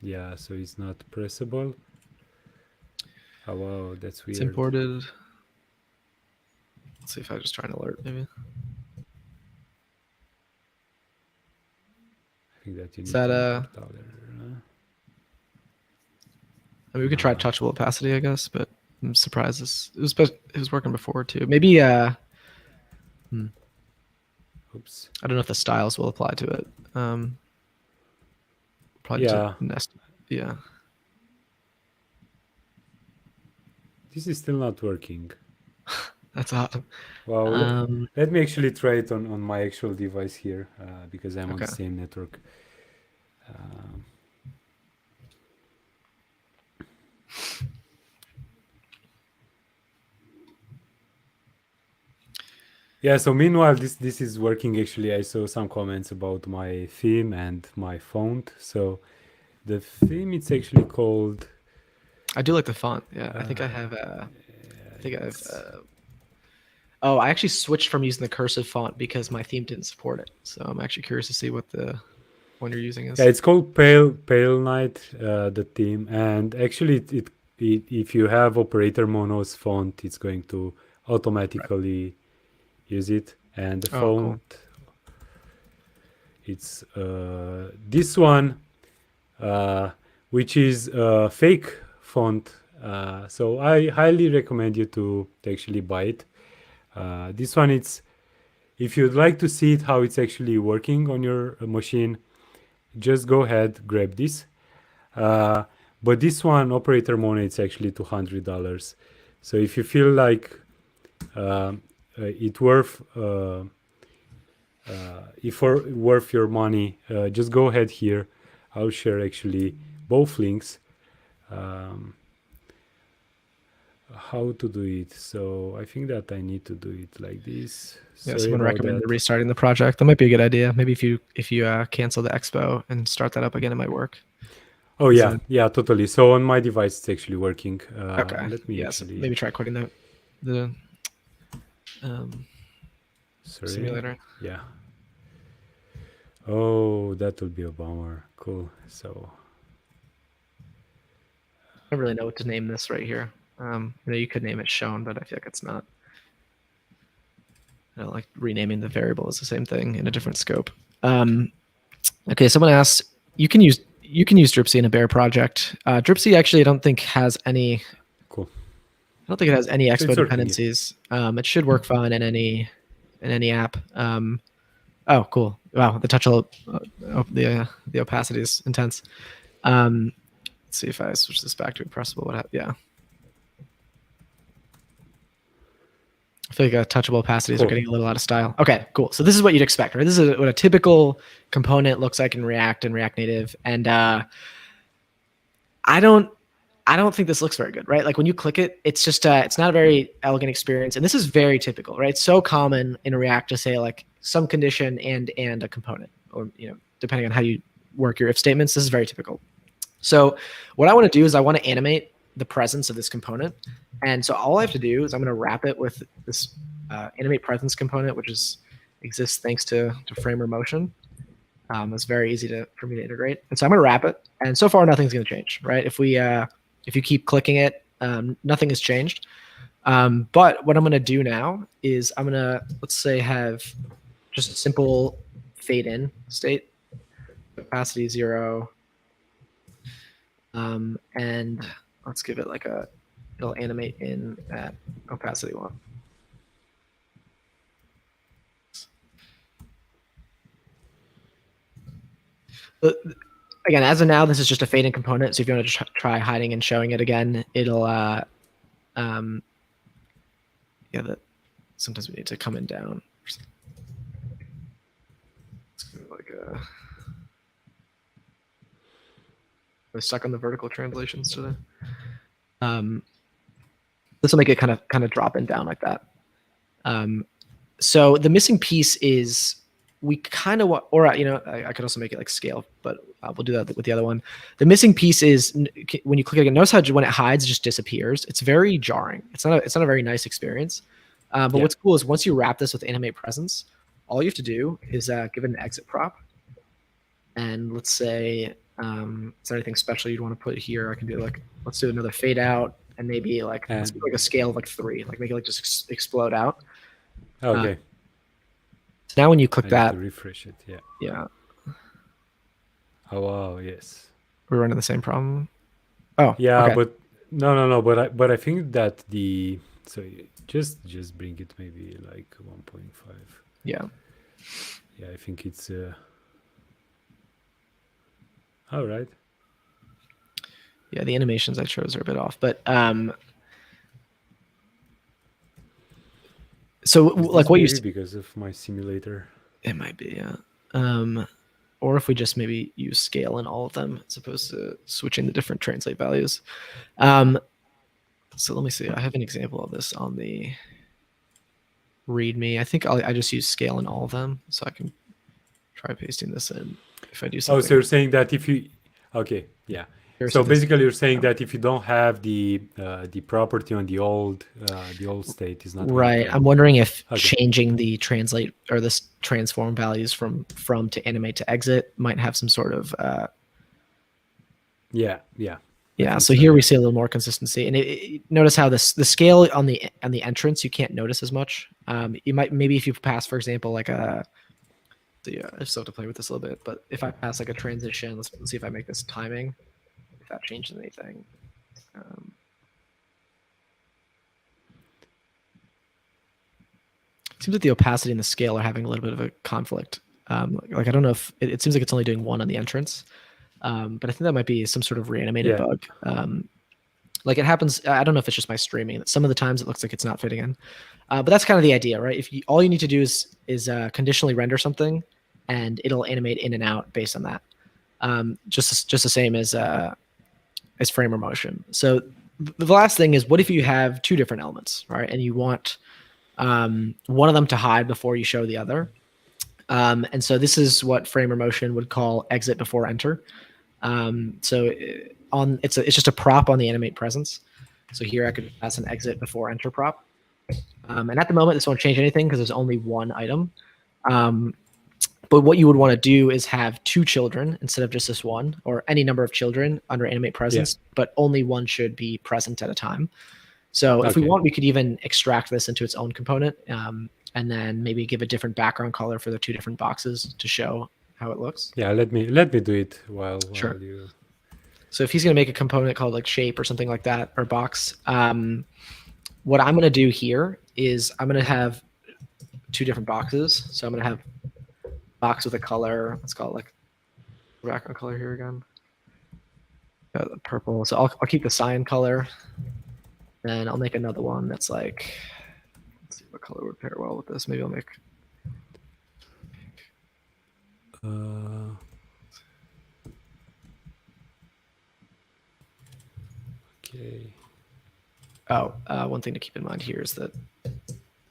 Yeah, so it's not pressable. Oh wow, that's It's weird. imported. Let's see if I just try an alert, maybe. I think that you Is need that to import other. I mean, we could try touchable opacity, I guess, but I'm surprised it was working before too. Maybe Oops. I don't know if the styles will apply to it. Probably Yeah, to nest. Yeah. this is still not working. That's odd. Well, Um, let me actually try it on my actual device here because I'm on okay. the same network. Yeah, so meanwhile this is working. Actually, I saw some comments about my theme and my font. So the theme, it's actually called I do like the font. Yeah, I think I have. I think I've. it's, Oh, I actually switched from using the cursive font because my theme didn't support it. So I'm actually curious to see what the one you're using is. yeah, it's called Pale Night, the theme. And actually if you have operator mono's font, it's going to Right. automatically use it. And the Oh, cool. font, it's this one, which is a fake font. So I highly recommend you to actually buy it. This one, it's, if you'd like to see it how it's actually working on your machine, just go ahead, grab this. But this one, operator mono, it's actually $200. So if you feel like it worth if worth your money, just go ahead here. I'll share actually both links. How to do it. So I think that I need to do it like this. Yeah, Sorry someone about recommended that. restarting the project. That might be a good idea. Maybe if you cancel the Expo and start that up again, it might work. Oh Is yeah, that yeah, totally. So on my device, it's actually working. okay? Let me Yeah, so actually. maybe try quitting the um, Sorry. simulator. Yeah. Oh, that would be a bummer. Cool. So I don't really know what to name this right here. You could name it shown, but I feel like it's not. I don't like renaming the variable is the same thing in a different scope. Okay, someone asked, you can use Dripsy in a Bear project. Dripsy actually, I don't think has any. cool. I don't think it has any So Expo it's working. Yeah. dependencies. It should work fine in any app. Oh, cool! Wow, the touch the opacity is intense. Let's see if I switch this back to impressible. Yeah, I feel like touchable opacities are Cool. getting a little out of style. Okay, cool. So this is what you'd expect, right? This is what a typical component looks like in React and React Native, and I don't think this looks very good, right? Like when you click it, it's just it's not a very elegant experience, and this is very typical, right? It's so common in React to say like some condition and a component, or depending on how you work your if statements. This is very typical. So what I want to do is I want to animate the presence of this component, and so all I have to do is I'm going to wrap it with this animate presence component, which exists thanks to Framer Motion. It's very easy for me to integrate, and so I'm going to wrap it. And so far, nothing's going to change, right? If you keep clicking it, nothing has changed. But what I'm going to do now is I'm going to, let's say, have just a simple fade in state, opacity 0, and let's give it like it'll animate in at opacity 1. But again, as of now, this is just a fade in component. So if you want to try hiding and showing it again, it'll that sometimes we need to come in down. Like we're stuck on the vertical translations today. This will make it kind of drop in down like that. So the missing piece is we kind of want, or I could also make it like scale, but we'll do that with the other one. The missing piece is when you click it again. Notice how when it hides, it just disappears. It's very jarring. It's not a very nice experience. But Yeah. what's cool is once you wrap this with Animate Presence, all you have to do is give it an exit prop. And let's say, is there anything special you'd want to put here? I can do let's do another fade out. and maybe like let's do And like a scale of like 3, like make it like just explode out. okay, So now when you click I need that, to refresh it. Yeah. yeah, Oh wow, yes. we're running the same problem. Oh, Yeah, okay, but no. But I think that the so just bring it maybe like 1.5. yeah. Yeah, I think it's all right. Yeah, the animations I chose are a bit off, but so Is like this what you maybe because of my simulator? it might be, yeah. Or if we just maybe use scale in all of them as opposed to switching the different translate values. So let me see. I have an example of this on the README. I think I just use scale in all of them, so I can try pasting this in if I do Oh, something. so you're saying that if you okay, yeah. Here, So so this, basically, you're saying that if you don't have the property on the old state, is not going right. to. I'm wondering if Okay. changing the translate or this transform values from to animate to exit might have some sort of Yeah, yeah. I yeah. think So so. here we Yeah. see a little more consistency, and notice how this the scale on the entrance you can't notice as much. You might maybe if you pass, for example, like a yeah, I still have to play with this a little bit, but if I pass like a transition, let's see if I make this timing, if that changes anything. It seems like the opacity and the scale are having a little bit of a conflict. Like I don't know if it seems like it's only doing 1 on the entrance, but I think that might be some sort of reanimated Yeah. bug. Like it happens. I don't know if it's just my streaming. Some of the times it looks like it's not fitting in, but that's kind of the idea, right? If you, all you need to do is conditionally render something, and it'll animate in and out based on that. Just the same as frame or motion. So the last thing is, what if you have 2 different elements, right? And you want one of them to hide before you show the other. And so this is what frame or motion would call exit before enter. So it's just a prop on the animate presence. So here I could pass an exit before enter prop. And at the moment, this won't change anything because there's only 1 item. But what you would want to do is have 2 children instead of just this one, or any number of children under animate presence, but only one should be present at a time. So if we Okay. want, we could even extract this into its own component, and then maybe give a different background color for the 2 different boxes to show how it looks. Yeah. Let me do it while Sure. you. So if he's going to make a component called like shape or something like that, or box, what I'm going to do here is I'm going to have 2 different boxes. So I'm going to have box with a color. Let's call it like background color here again. Got the purple. So I'll keep the cyan color. Then I'll make another one that's like, let's see what color would pair well with this. Maybe I'll make. Okay. Oh, one thing to keep in mind here is that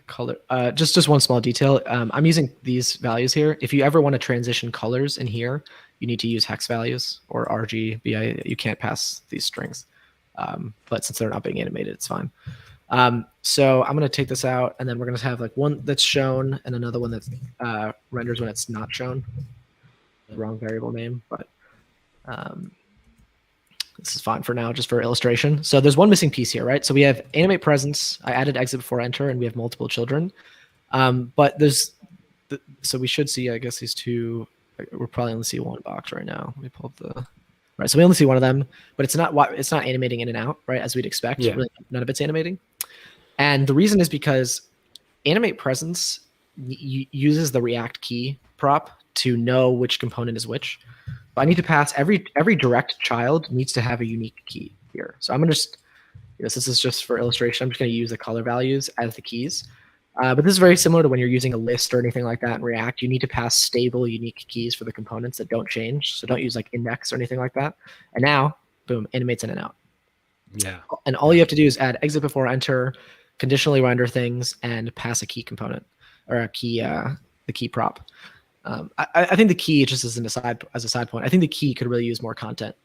color. Just one small detail. I'm using these values here. If you ever want to transition colors in here, you need to use hex values or RGBA. You can't pass these strings. But since they're not being animated, it's fine. So I'm going to take this out, and then we're going to have like one that's shown and another one that renders when it's not shown. The wrong variable name, but this is fine for now, just for illustration. So there's one missing piece here, right? So we have animate presence. I added exit before enter, and we have multiple children. But so we should see, I guess, these 2. We're probably only see 1 box right now. Let me pull up the. Right, so we only see one of them, but it's not animating in and out, right, as we'd expect. Yeah. Really, none of it's animating. And the reason is because animate presence uses the React key prop to know which component is which. But I need to pass every direct child needs to have a unique key here. So I'm going to just, this is just for illustration. I'm just going to use the color values as the keys. But this is very similar to when you're using a list or anything like that in React. You need to pass stable, unique keys for the components that don't change. So don't use like index or anything like that. And now, boom, animates in and out. Yeah. And all you have to do is add exit before enter, conditionally render things, and pass a key component or a key, the key prop. I think the key, just as a side point, I think the key could really use more content.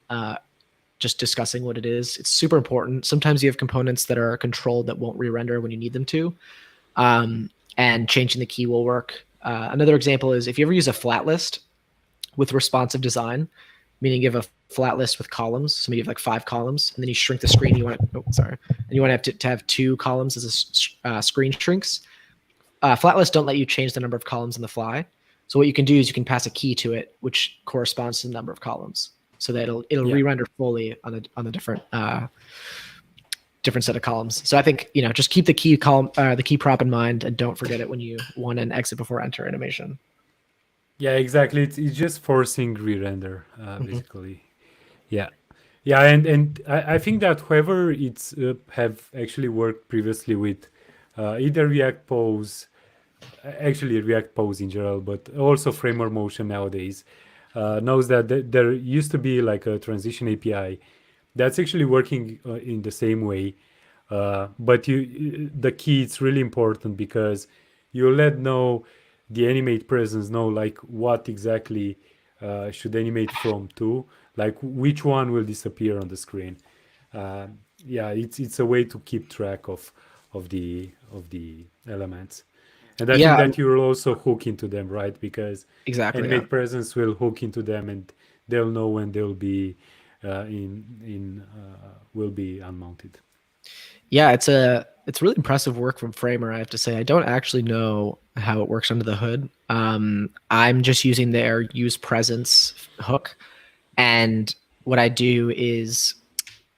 Just discussing what it is. It's super important. Sometimes you have components that are controlled that won't re-render when you need them to. And changing the key will work. Another example is if you ever use a flat list with responsive design, meaning you have a flat list with columns. So maybe you have like 5 columns, and then you shrink the screen. You want and you want to have 2 columns as a screen shrinks. Flat lists don't let you change the number of columns on the fly. So what you can do is you can pass a key to it, which corresponds to the number of columns, so that it'll re-render fully on a different set of columns. So I think just keep the key column, the key prop in mind, and don't forget it when you want an exit before enter animation. Yeah, exactly. It's just forcing re-render, basically. Yeah. Yeah, and I think that whoever it's have actually worked previously with either React Pose, actually React Pose in general, but also Framer Motion nowadays, knows that there used to be like a transition API that's actually working in the same way. But the key, it's really important because you let know the Animate Presence know like what exactly should animate from to, like which one will disappear on the screen. Yeah, it's a way to keep track of the elements. And I think Yeah, that you will also hook into them, right? Because exactly. Yeah. Animate Presence will hook into them, and they'll know when they'll be will be unmounted. Yeah, it's really impressive work from Framer, I have to say. I don't actually know how it works under the hood. I'm just using their use presence hook, and what I do is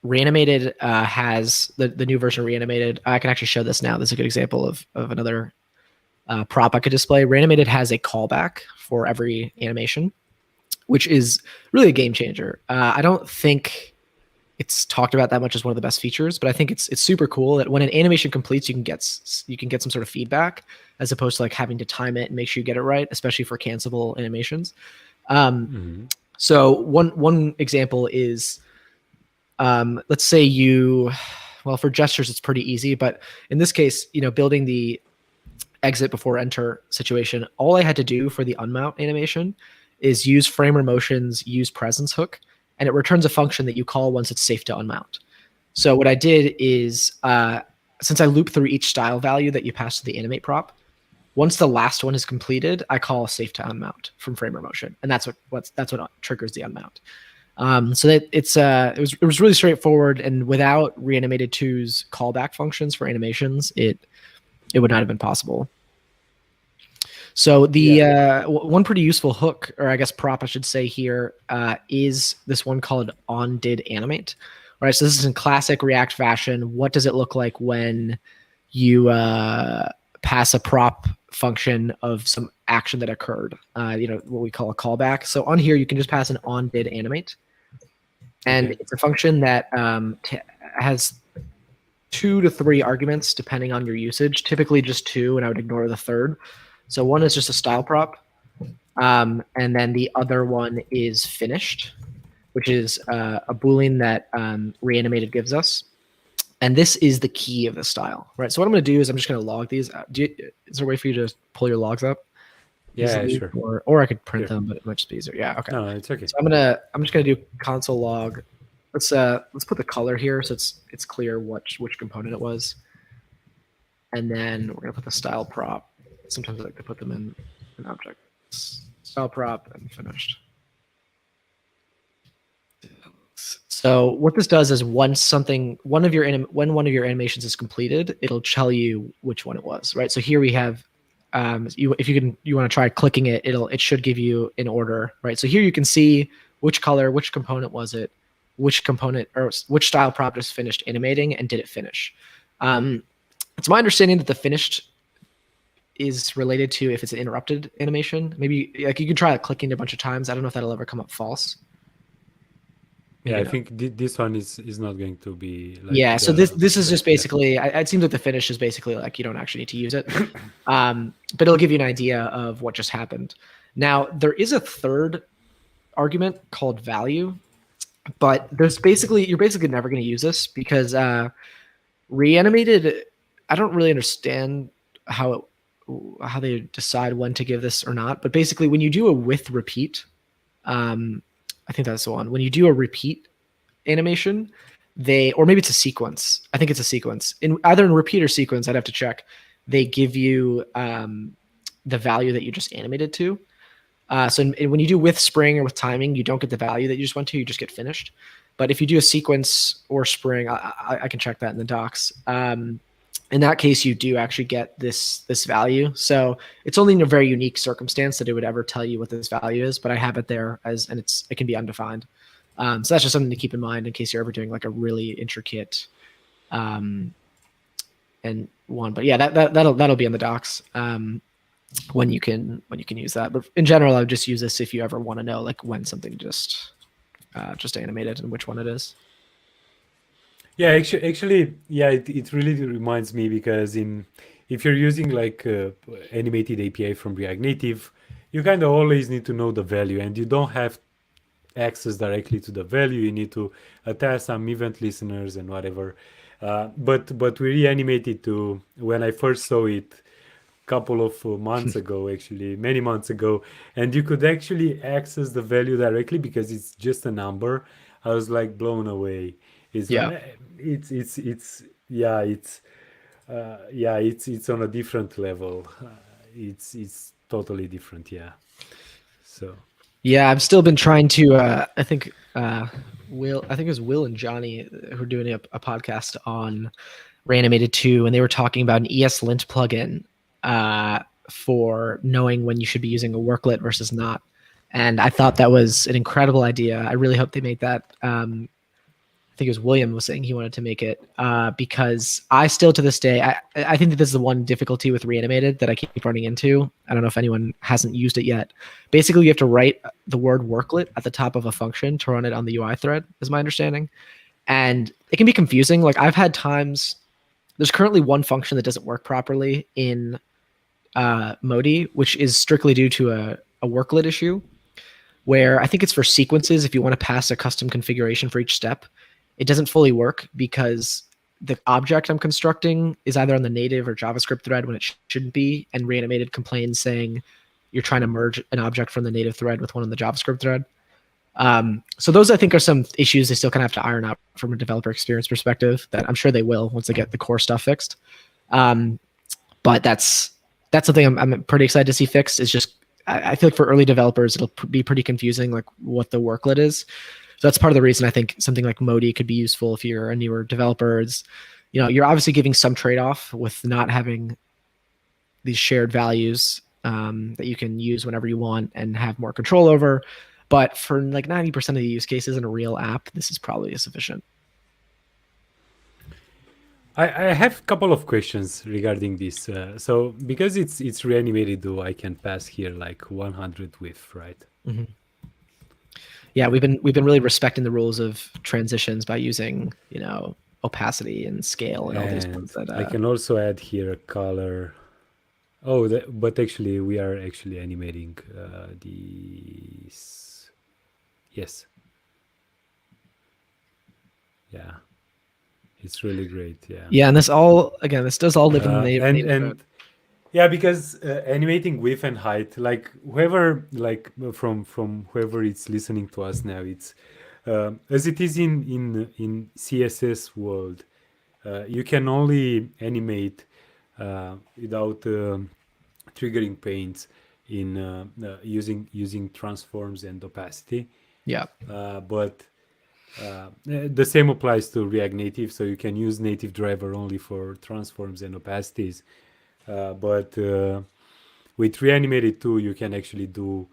Reanimated has the new version of Reanimated. I can actually show this now. This is a good example of another prop I could display. Reanimated has a callback for every animation, which is really a game changer. I don't think it's talked about that much as one of the best features, but I think it's super cool that when an animation completes, you can get some sort of feedback as opposed to like having to time it and make sure you get it right, especially for cancelable animations. So one example is, let's say for gestures it's pretty easy, but in this case, building the exit before enter situation, all I had to do for the unmount animation is use Framer Motion's use presence hook, and it returns a function that you call once it's safe to unmount. So what I did is, since I loop through each style value that you pass to the animate prop, once the last one is completed, I call safe to unmount from Framer Motion, and that's what triggers the unmount. So that it was really straightforward, and without Reanimated 2's callback functions for animations, it would not have been possible. So the one pretty useful hook, or I guess prop I should say here, is this one called onDidAnimate. All right, so this is in classic React fashion. What does it look like when you pass a prop function of some action that occurred? What we call a callback. So on here, you can just pass an onDidAnimate, and it's a function that has 2 to 3 arguments depending on your usage. Typically just 2, and I would ignore the third. So one is just a style prop, and then the other one is finished, which is a Boolean that Reanimated gives us. And this is the key of the style, right? So what I'm going to do is I'm just going to log these. Is there a way for you to pull your logs up? Yeah, sure. Or I could print them, but it might just be easier. Yeah, okay. No, it's okay. So I'm just gonna do console log. Let's put the color here so it's clear which component it was, and then we're gonna put the style prop. Sometimes I like to put them in an object. Style prop and finished. So what this does is when one of your animations is completed, it'll tell you which one it was, right? So here we have, if you want to try clicking it, it should give you in order, right? So here you can see which color, which component was it, which component or which style prop is finished animating, and did it finish. It's my understanding that the finished is related to if it's an interrupted animation. Maybe like you can try clicking a bunch of times. I don't know if that'll ever come up false. Yeah, I think this one is not going to be like. Yeah, so this is just basically, it seems like the finish is basically like you don't actually need to use it, but it'll give you an idea of what just happened. Now there is a third argument called value, but you're basically never going to use this because Reanimated, I don't really understand how they decide when to give this or not. But basically, when you do a with repeat, I think that's the one. When you do a repeat animation, or maybe it's a sequence. I think it's a sequence. Either in repeat or sequence, I'd have to check. They give you the value that you just animated to. When you do with spring or with timing, you don't get the value that you just went to, you just get finished. But if you do a sequence or spring, I can check that in the docs. In that case, you do actually get this value. So it's only in a very unique circumstance that it would ever tell you what this value is, but I have it there and it can be undefined. So that's just something to keep in mind in case you're ever doing like a really intricate and one. But yeah, that'll be in the docs when you can use that. But in general, I would just use this if you ever want to know like when something just animated and which one it is. Yeah, actually, yeah, it really reminds me because if you're using like animated API from React Native, you kind of always need to know the value, and you don't have access directly to the value. You need to attach some event listeners and whatever. But we reanimated to when I first saw it couple of months ago, actually many months ago, and you could actually access the value directly because it's just a number. I was like blown away. It's Yeah. like it's yeah, it's on a different level. It's totally different, yeah. So Yeah, I've still been trying to. I think it was Will and Johnny who are doing a podcast on Reanimated 2, and they were talking about an ESLint plugin for knowing when you should be using a worklet versus not. And I thought that was an incredible idea. I really hope they make that. I think it was William was saying he wanted to make it because I still to this day, I think that this is the one difficulty with Reanimated that I keep running into. I don't know if anyone hasn't used it yet. Basically, you have to write the word worklet at the top of a function to run it on the UI thread, is my understanding. And it can be confusing. Like I've had times, there's currently one function that doesn't work properly in Moti, which is strictly due to a worklet issue where I think it's for sequences. If you want to pass a custom configuration for each step, it doesn't fully work because the object I'm constructing is either on the native or JavaScript thread when it shouldn't be. And Reanimated complains saying you're trying to merge an object from the native thread with one on the JavaScript thread. So those I think are some issues they still kind of have to iron out from a developer experience perspective that I'm sure they will once they get the core stuff fixed. But that's something I'm pretty excited to see fixed. Is just I feel like for early developers it'll be pretty confusing like what the worklet is. So that's part of the reason I think something like Moti could be useful if you're a newer developer. Is, you're obviously giving some trade-off with not having these shared values that you can use whenever you want and have more control over. But for like 90% of the use cases in a real app, this is probably sufficient. I have a couple of questions regarding this. So because it's reanimated, though, I can pass here like 100 width, right? Mm-hmm. Yeah, we've been really respecting the rules of transitions by using opacity and scale and all these ones that I can also add here a color. Oh, but actually we are actually animating these. Yes. Yeah, it's really great. Yeah. Yeah, and this does all live in the native and yeah, because animating width and height, like whoever, like from whoever is listening to us now, it's as it is in CSS world, you can only animate without triggering paints in using transforms and opacity. Yeah. But the same applies to React Native, so you can use native driver only for transforms and opacities. But with Reanimated 2, you can actually do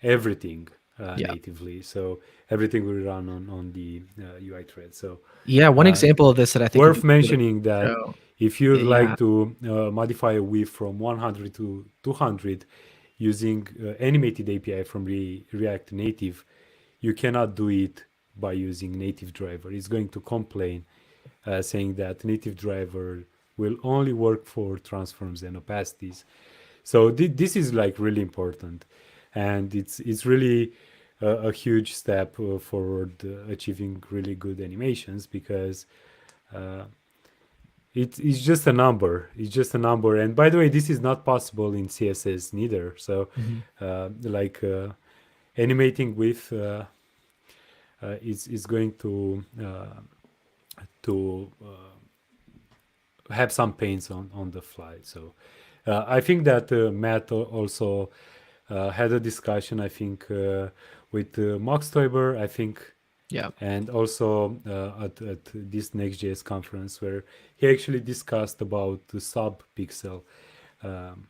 everything natively. So everything will run on the UI thread. So yeah, one example of this that I think worth mentioning that if you'd Yeah. like to modify a width from 100 to 200 using animated API from React Native, you cannot do it by using native driver. It's going to complain saying that native driver will only work for transforms and opacities. So this is like really important, and it's really a huge step forward achieving really good animations because it's just a number. It's just a number. And by the way, this is not possible in CSS neither. So animating with is going to have some pains on the fly. So I think that Matt also had a discussion, I think, with Max Stoiber, I think, Yeah. and also at this Next.js conference where he actually discussed about the sub-pixel, um,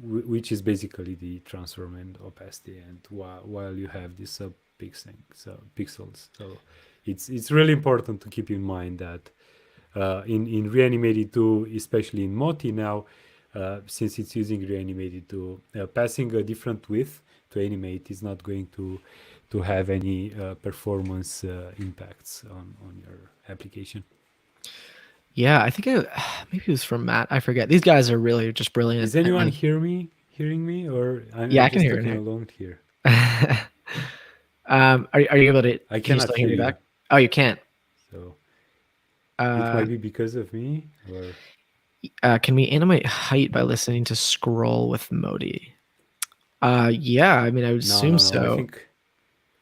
which is basically the transform and opacity, and while you have this sub-pixels. So it's really important to keep in mind that in Reanimated 2, especially in Moti now, since it's using Reanimated 2, passing a different width to animate is not going to have any performance impacts on your application. Yeah, I think maybe it was from Matt. I forget. These guys are really just brilliant. Is anyone hearing me, or Yeah, I I'm can just hear it talking here. alone here? Are you able to? I Can you cannot still hear hear me you, back? Oh, you can't. so it Uh, might be because of me, or can we animate height by listening to scroll with Moti? Yeah, I mean, I would no, assume no, no. I so. think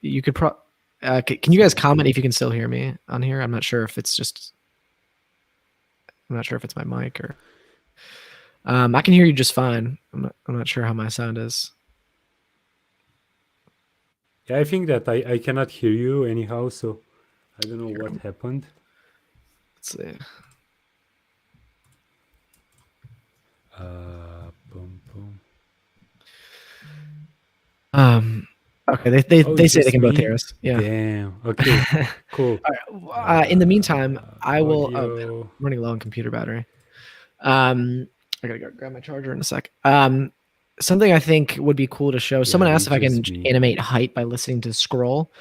You could can you guys so. comment if you can still hear me on here? I'm not sure if it's my mic or. I can hear you just fine. I'm not sure how my sound is. Yeah, I think that I cannot hear you anyhow, so I don't know Here, what happened. let's see. Boom, boom. Okay, Oh, they it's say they just can both hear me? us. Yeah. Damn. Okay, cool. All right, in the meantime, I will. Oh man, Audio. I'm running low on computer battery. I gotta go grab my charger in a sec. Something I think would be cool to show. Yeah, Someone asked it's if I can just me. animate height by listening to scroll.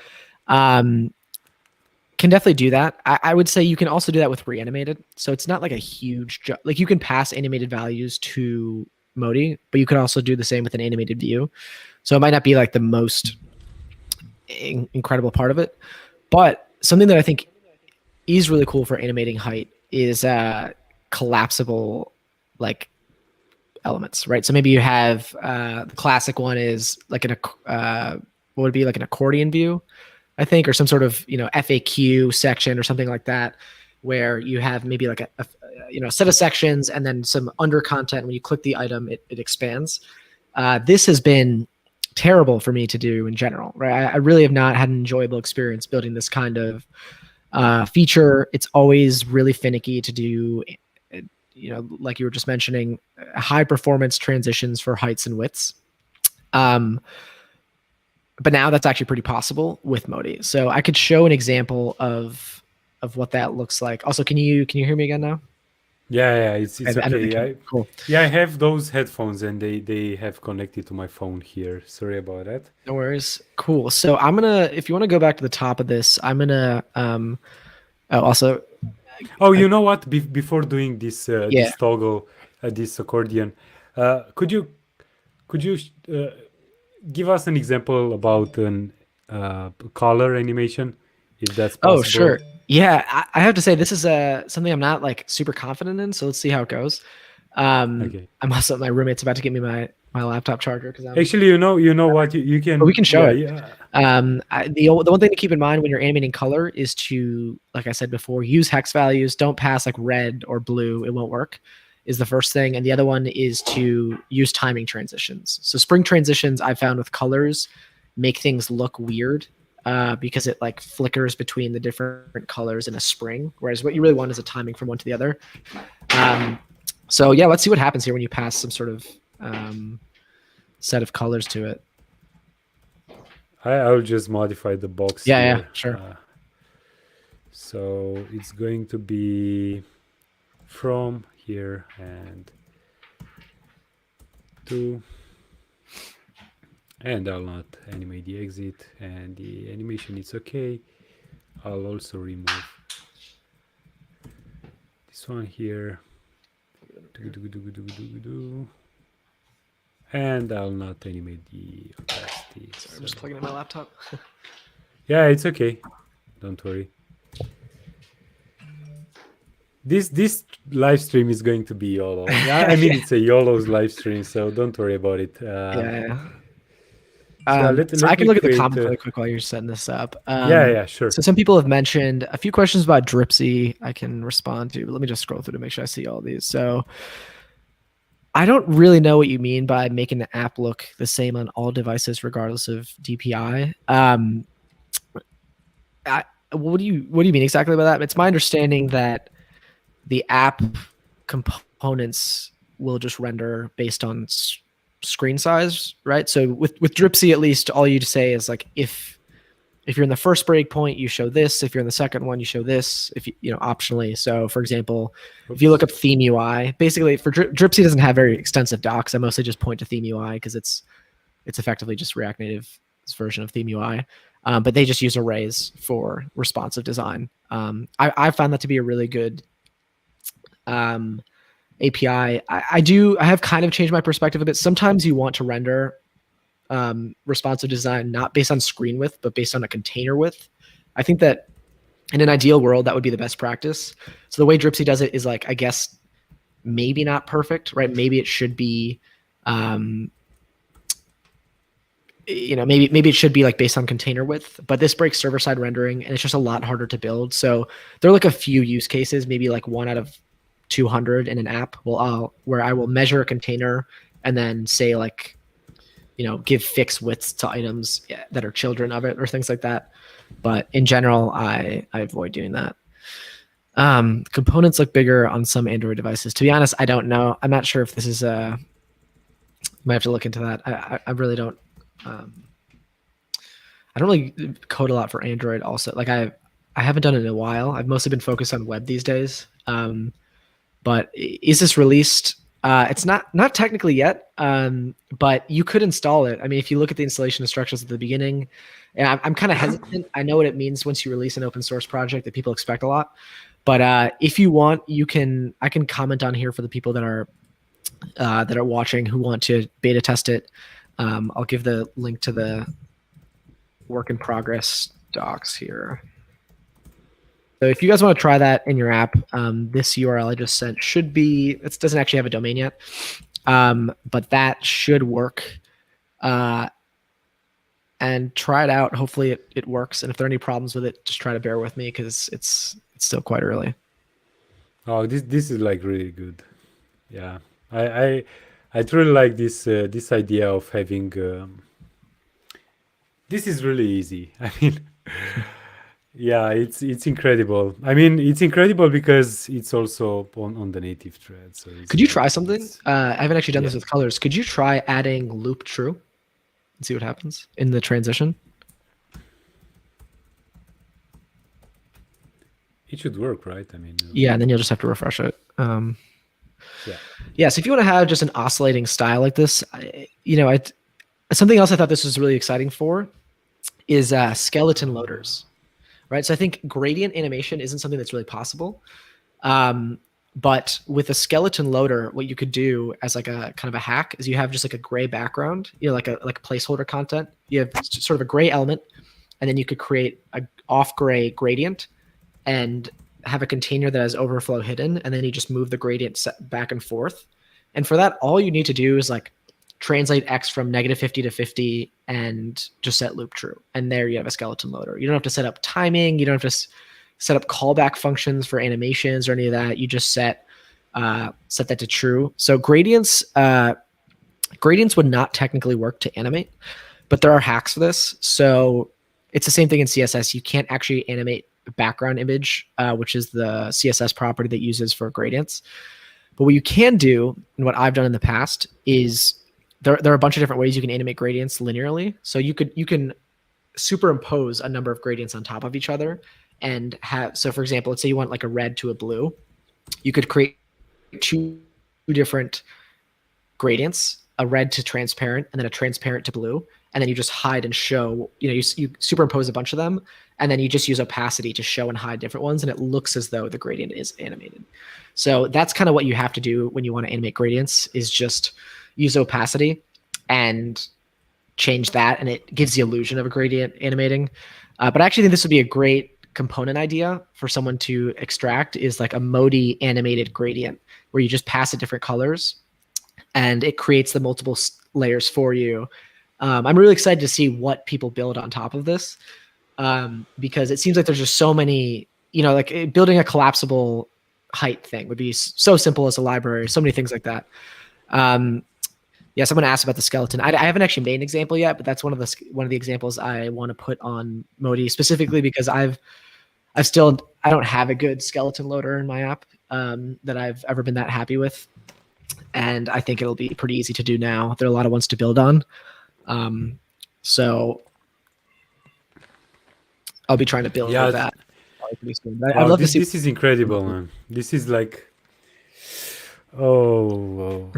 Can definitely do that. I would say you can also do that with Reanimated. So it's not like a huge like you can pass animated values to Moti, but you could also do the same with an animated view. So it might not be like the most incredible part of it, but something that I think is really cool for animating height is collapsible like elements, right? So maybe you have the classic one is like what would it be, like an accordion view, I think, or some sort of FAQ section or something like that, where you have maybe like a set of sections and then some under content. When you click the item, it expands. This has been terrible for me to do in general, right? I really have not had an enjoyable experience building this kind of feature. It's always really finicky to do, like you were just mentioning, high performance transitions for heights and widths. But now that's actually pretty possible with Moti. So I could show an example of what that looks like. Also, can you hear me again now? Yeah, it's I know you can. okay. Cool. Yeah, I have those headphones and they have connected to my phone here. Sorry about that. No worries. Cool. So I'm gonna, if you want to go back to the top of this, I'm gonna also. Oh, you know what? Before doing this Yeah. this toggle, this accordion, could you give us an example about an color animation, if that's Oh, possible? sure. Yeah, I have to say this is something I'm not like super confident in. So let's see how it goes. Okay. I'm also, my roommate's about to get me my laptop charger because I'm. Actually, you know what you can. But we can show it. Yeah. The one thing to keep in mind when you're animating color is to, like I said before, use hex values. Don't pass like red or blue; it won't work. Is the first thing, and the other one is to use timing transitions. So spring transitions, I found with colors, make things look weird because it like flickers between the different colors in a spring. Whereas what you really want is a timing from one to the other. So yeah, let's see what happens here when you pass some sort of set of colors to it. I'll just modify the box Yeah, here. yeah, sure. So it's going to be from here and to, and I'll not animate the exit, and the animation is okay. I'll also remove this one here, and I'll not animate the opacity. Sorry, I'm just plugging in my laptop. Yeah, it's okay, don't worry. This live stream is going to be YOLO. I mean, it's a YOLO's live stream, so don't worry about it. Yeah. So I can look at the create, comments really quick while you're setting this up. yeah, sure. So some people have mentioned a few questions about Dripsy I can respond to. Let me just scroll through to make sure I see all these. So I don't really know what you mean by making the app look the same on all devices, regardless of DPI. What do you mean exactly by that? It's my understanding that the app components will just render based on screen size, right? So with Dripsy, at least, all you say is like if you're in the first breakpoint, you show this. If you're in the second one, you show this. If you know, optionally. So, for example, if you look up theme UI, basically for Dripsy doesn't have very extensive docs. I mostly just point to theme UI because it's effectively just React Native's version of theme UI. But they just use arrays for responsive design. I found that to be a really good API. I have kind of changed my perspective a bit. Sometimes you want to render responsive design not based on screen width, but based on a container width. I think that in an ideal world, that would be the best practice. So the way Dripsy does it is like, I guess, maybe not perfect, right? Maybe it should be, maybe it should be like based on container width, but this breaks server-side rendering, and it's just a lot harder to build. So there are like a few use cases, maybe like 1 out of 200 in an app where I will measure a container and then say like, give fixed widths to items that are children of it or things like that. But in general, I avoid doing that. Components look bigger on some Android devices. To be honest, I don't know. I'm not sure if this is might have to look into that. I really don't. I don't really code a lot for Android. Also, like I haven't done it in a while. I've mostly been focused on web these days. But is this released? It's not technically yet, but you could install it. I mean, if you look at the installation instructions at the beginning, and I'm kind of hesitant. I know what it means once you release an open source project that people expect a lot. But if you want, I can comment on here for the people that are watching who want to beta test it. I'll give the link to the work in progress docs here. So if you guys want to try that in your app, this URL I just sent should be, it doesn't actually have a domain yet, but that should work. And try it out. Hopefully it works. And if there are any problems with it, just try to bear with me because it's still quite early. Oh, this is like really good. Yeah, I truly like this this idea of having. This is really easy. I mean. Yeah, it's incredible. I mean, it's incredible because it's also on the native thread. So could you try something? I haven't actually done this with colors. Could you try adding loop true and see what happens in the transition? It should work, right? I mean, yeah, and then you'll just have to refresh it. Yeah. So if you want to have just an oscillating style like this, something else I thought this was really exciting for is skeleton loaders. Right. So I think gradient animation isn't something that's really possible. But with a skeleton loader, what you could do as like a kind of a hack is you have just like a gray background, like a placeholder content. You have sort of a gray element, and then you could create a off gray gradient and have a container that has overflow hidden. And then you just move the gradient back and forth. And for that, all you need to do is like translate X from -50 to 50 and just set loop true. And there you have a skeleton loader. You don't have to set up timing. You don't have to set up callback functions for animations or any of that. You just set that to true. So gradients would not technically work to animate, but there are hacks for this. So it's the same thing in CSS. You can't actually animate a background image, which is the CSS property that uses for gradients. But what you can do, and what I've done in the past, is there are a bunch of different ways you can animate gradients linearly. So you can superimpose a number of gradients on top of each other and have, so for example, let's say you want like a red to a blue. You could create 2 different gradients, a red to transparent and then a transparent to blue. And then you just hide and show, you superimpose a bunch of them, and then you just use opacity to show and hide different ones. And it looks as though the gradient is animated. So that's kind of what you have to do when you want to animate gradients, is just use opacity and change that, and it gives the illusion of a gradient animating. But I actually think this would be a great component idea for someone to extract, is like a Moti animated gradient where you just pass it different colors and it creates the multiple layers for you. I'm really excited to see what people build on top of this, because it seems like there's just so many, like building a collapsible height thing would be so simple as a library, so many things like that. Yeah, someone asked about the skeleton. I haven't actually made an example yet, but that's one of the examples I want to put on Moti specifically because I don't have a good skeleton loader in my app that I've ever been that happy with, and I think it'll be pretty easy to do now. There are a lot of ones to build on, so I'll be trying to build Yeah. that pretty soon. I'd Wow. love to see. This is incredible, man. This is like, oh.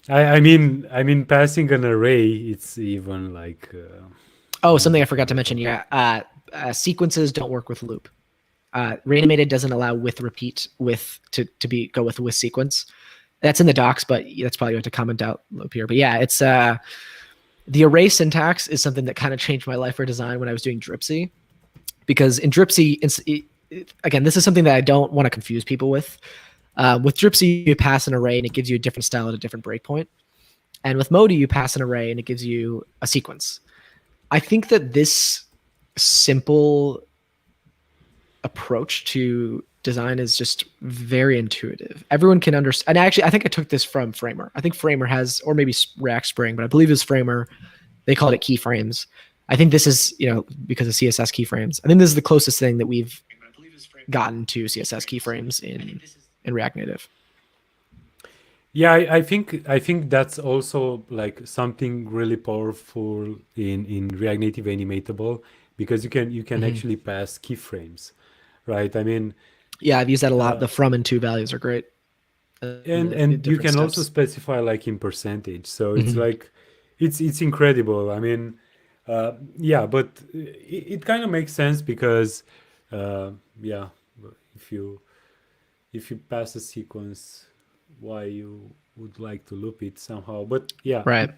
I mean, passing an array. It's even like. Oh, something I forgot to mention. Yeah, sequences don't work with loop. Reanimated doesn't allow with repeat to go with sequence. That's in the docs, but that's probably going to comment out loop here. But yeah, it's the array syntax is something that kind of changed my life for design when I was doing Dripsy, because in Dripsy, again, this is something that I don't want to confuse people with. With Dripsy, you pass an array and it gives you a different style at a different breakpoint. And with Moti, you pass an array and it gives you a sequence. I think that this simple approach to design is just very intuitive. Everyone can understand. And actually, I think I took this from Framer. I think Framer has, or maybe React Spring, but I believe it's Framer. They called it keyframes. I think this is, because of CSS keyframes. I think this is the closest thing that we've gotten to CSS keyframes in React Native. Yeah, I think that's also like something really powerful in React Native Animatable, because you can actually pass keyframes, right? I mean, Yeah, I've used that a lot. The from and to values are great. and you can also specify like in percentage, so it's like it's incredible. I mean, yeah, but it kind of makes sense because yeah, if you pass a sequence, why you would like to loop it somehow, but yeah. Right.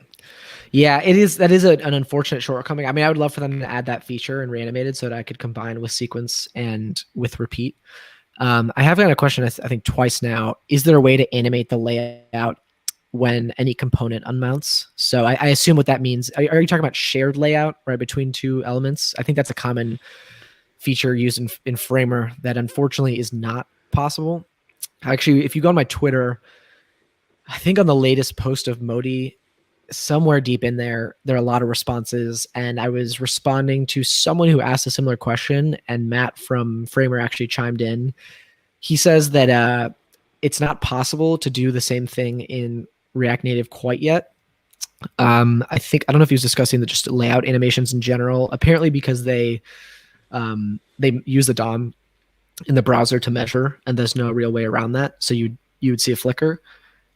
Yeah, that is an unfortunate shortcoming. I mean, I would love for them to add that feature in Reanimated so that I could combine with sequence and with repeat. I have got a question, I think twice now. Is there a way to animate the layout when any component unmounts? So I assume what that means. Are you talking about shared layout, right, between two elements? I think that's a common feature used in Framer that unfortunately is not possible. Actually, if you go on my Twitter, I think on the latest post of Moti, somewhere deep in there are a lot of responses, and I was responding to someone who asked a similar question, and Matt from Framer actually chimed in. He says that it's not possible to do the same thing in React Native quite yet. I don't know if he was discussing just layout animations in general, apparently because they use the DOM in the browser to measure, and there's no real way around that. So you would see a flicker.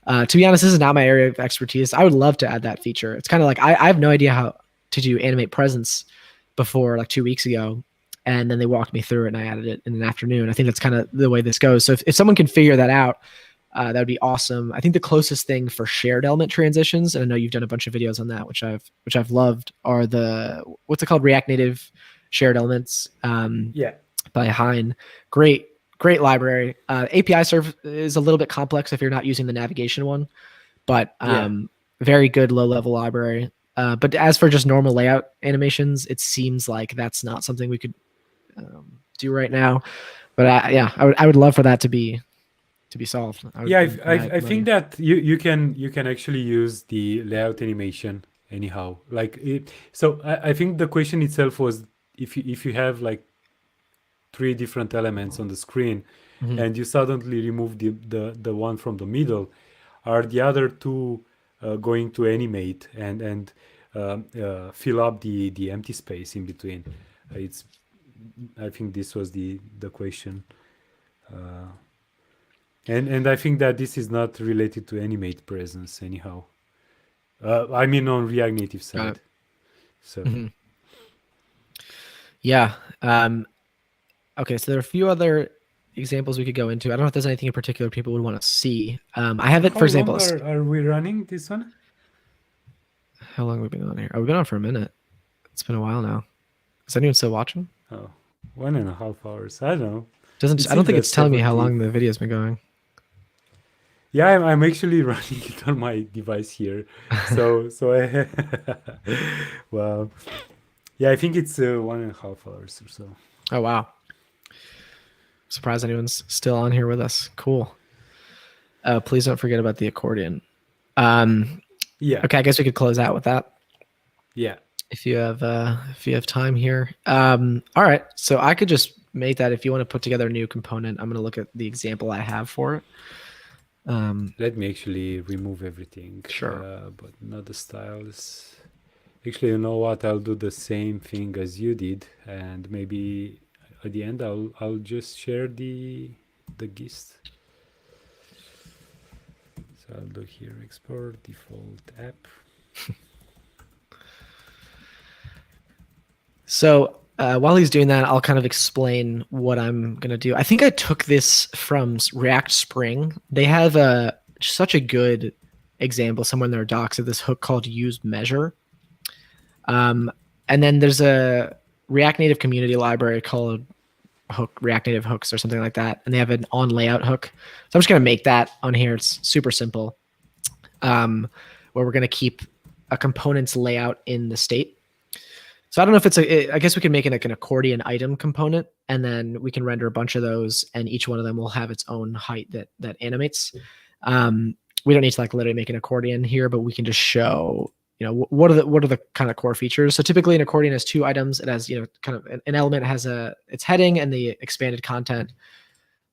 To be honest, this is not my area of expertise. I would love to add that feature. It's kind of like I have no idea how to do Animate Presence before like 2 weeks ago, and then they walked me through it and I added it in an afternoon. I think that's kind of the way this goes. So if someone can figure that out, that would be awesome. I think the closest thing for shared element transitions, and I know you've done a bunch of videos on that, which I've loved, are the what's it called, React Native shared elements. Yeah. By Hein. Great library. API serve is a little bit complex if you're not using the navigation one, but very good low-level library. But as for just normal layout animations, it seems like that's not something we could do right now. But I would love for that to be solved. I think that you can actually use the layout animation anyhow. Like so I think the question itself was if you have like 3 different elements on the screen, and you suddenly remove the one from the middle, are the other 2 going to animate and fill up the empty space in between? I think this was the question, and I think that this is not related to Animate Presence anyhow. I mean on React Native side. So yeah. Okay, so there are a few other examples we could go into. I don't know if there's anything in particular people would want to see. I have it, for example. How long are we running this one? How long have we been on here? Oh, we've been on for a minute. It's been a while now. Is anyone still watching? Oh, 1.5 hours. I don't know. I don't think it's telling me how long the video's been going. Yeah, I'm actually running it on my device here. So well, yeah, I think it's 1.5 hours or so. Oh, wow. Surprised anyone's still on here with us. Cool. Please don't forget about the accordion. Yeah. Okay, I guess we could close out with that Yeah. if you have time here. All right, so I could just make that. If you want to put together a new component, I'm going to look at the example I have for it. Let me actually remove everything. Sure. But not the styles. Actually, you know what? I'll do the same thing as you did, and maybe at the end I'll just share the gist. So I'll do here export default app. So while he's doing that, I'll kind of explain what I'm going to do. I think I took this from React Spring. They have such a good example somewhere in their docs of this hook called use measure. And then there's a React Native community library called React Native hooks or something like that. And they have an on layout hook. So I'm just going to make that on here. It's super simple, where we're going to keep a component's layout in the state. So I don't know if I guess we can make it like an accordion item component, and then we can render a bunch of those, and each one of them will have its own height that animates. We don't need to like literally make an accordion here, but we can just show, what are the kind of core features. So typically an accordion has two items. It has, kind of an element has its heading and the expanded content.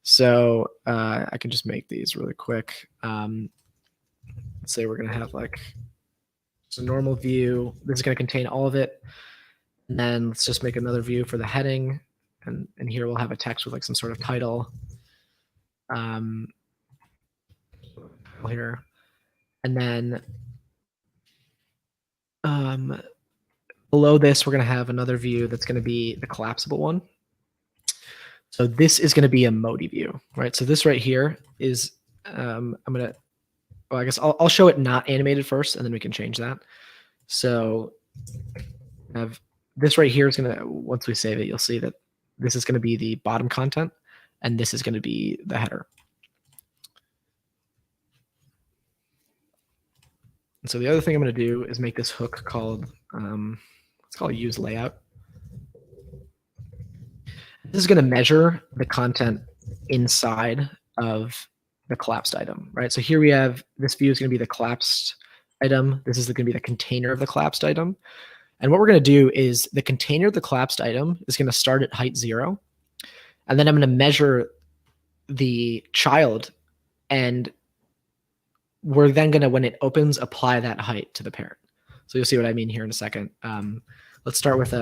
So I can just make these really quick. Let's say we're going to have like a normal view. This is going to contain all of it. And then let's just make another view for the heading. And here we'll have a text with like some sort of title. Here. And then below this, we're going to have another view that's going to be the collapsible one. So this is going to be a Moti view, right? So this right here is, I guess I'll show it not animated first, and then we can change that. So I have this right here is going to, once we save it, you'll see that this is going to be the bottom content, and this is going to be the header. And so the other thing I'm going to do is make this hook called, let's call it use layout. This is going to measure the content inside of the collapsed item, right? So here we have, this view is going to be the collapsed item. This is going to be the container of the collapsed item. And what we're going to do is the container of the collapsed item is going to start at height 0. And then I'm going to measure the child, and we're then going to, when it opens, apply that height to the parent. So you'll see what I mean here in a second. Let's start with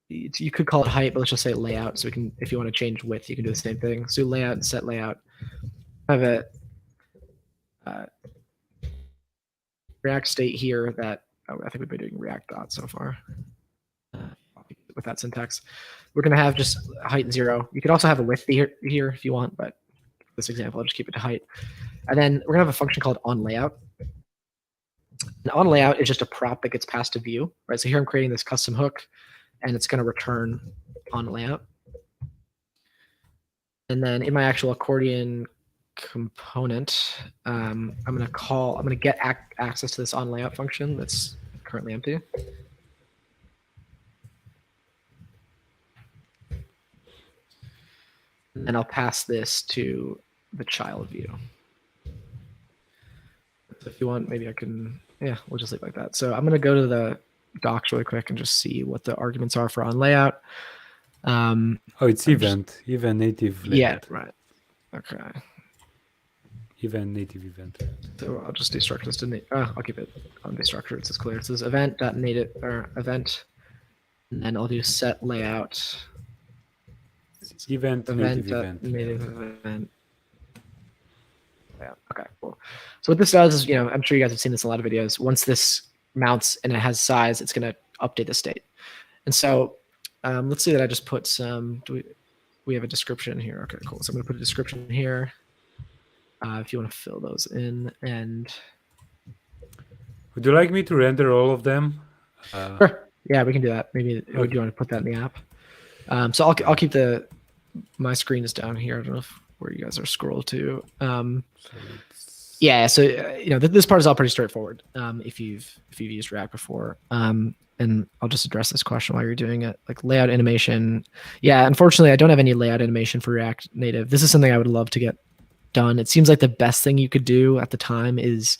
you could call it height, but let's just say layout. So we can, if you want to change width, you can do the same thing. So layout and set layout. I have a React state here that, I think we've been doing React dot so far with that syntax. We're going to have just height 0. You could also have a width here if you want, but for this example, I'll just keep it to height. And then we're going to have a function called onLayout. And onLayout is just a prop that gets passed to view, right? So here I'm creating this custom hook, and it's going to return onLayout. And then in my actual accordion component, I'm going to get access to this onLayout function that's currently empty. And I'll pass this to the child view. So if you want, maybe I can, yeah, we'll just leave it like that. So I'm going to go to the docs really quick and just see what the arguments are for onLayout. Oh, it's event native layout. Yeah, right. Okay. Event native event. So I'll just destructure this to I'll keep it on destructure. It's clear. It says event.native or event, and then I'll do set layout. Event native event. Yeah. Okay. Cool. So what this does is, I'm sure you guys have seen this in a lot of videos. Once this mounts and it has size, it's going to update the state. And so let's see that I just put some. We have a description here? Okay. Cool. So I'm going to put a description here. If you want to fill those in, and would you like me to render all of them? Sure. Yeah, we can do that. Maybe okay. Would you want to put that in the app? So I'll keep my screen is down here. I don't know where you guys are scrolled to. Yeah. So this part is all pretty straightforward. If you've used React before, and I'll just address this question while you're doing it. Like layout animation. Yeah. Unfortunately, I don't have any layout animation for React Native. This is something I would love to get done. It seems like the best thing you could do at the time is,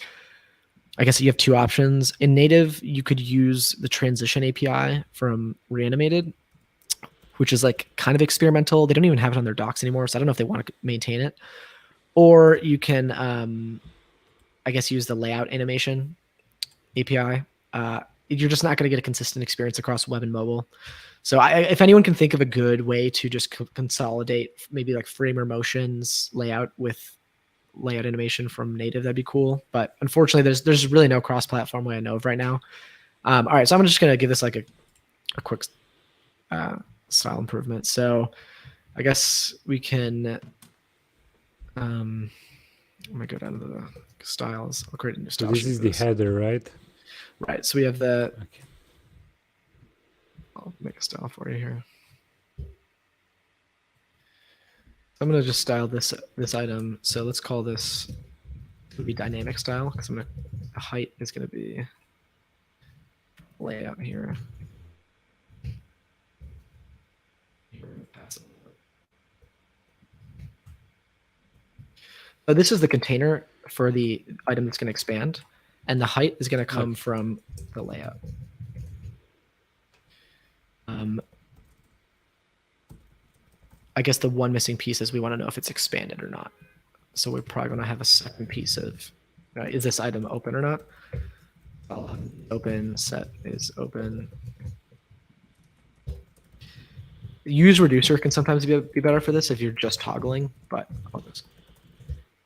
I guess you have two options. In native, you could use the transition API from Reanimated, which is like kind of experimental. They don't even have it on their docs anymore, so I don't know if they want to maintain it. Or you can, I guess, use the layout animation API. You're just not going to get a consistent experience across web and mobile. So if anyone can think of a good way to just consolidate maybe like framer motions layout with layout animation from native, that'd be cool. But unfortunately, there's really no cross-platform way I know of right now. All right, so I'm just going to give this like a quick style improvement. So I guess we can, I'm gonna go down to the styles. I'll create a new style. So this is the header, right? Right. So we have the, Okay. I'll make a style for you here. I'm gonna just style this item. So let's call this be dynamic style, because the height is gonna be layout here. So this is the container for the item that's going to expand, and the height is going to come from the layout. I guess the one missing piece is we want to know if it's expanded or not. So we're probably going to have a second piece of, is this item open or not? Open, set is open. Use reducer can sometimes be better for this if you're just toggling, but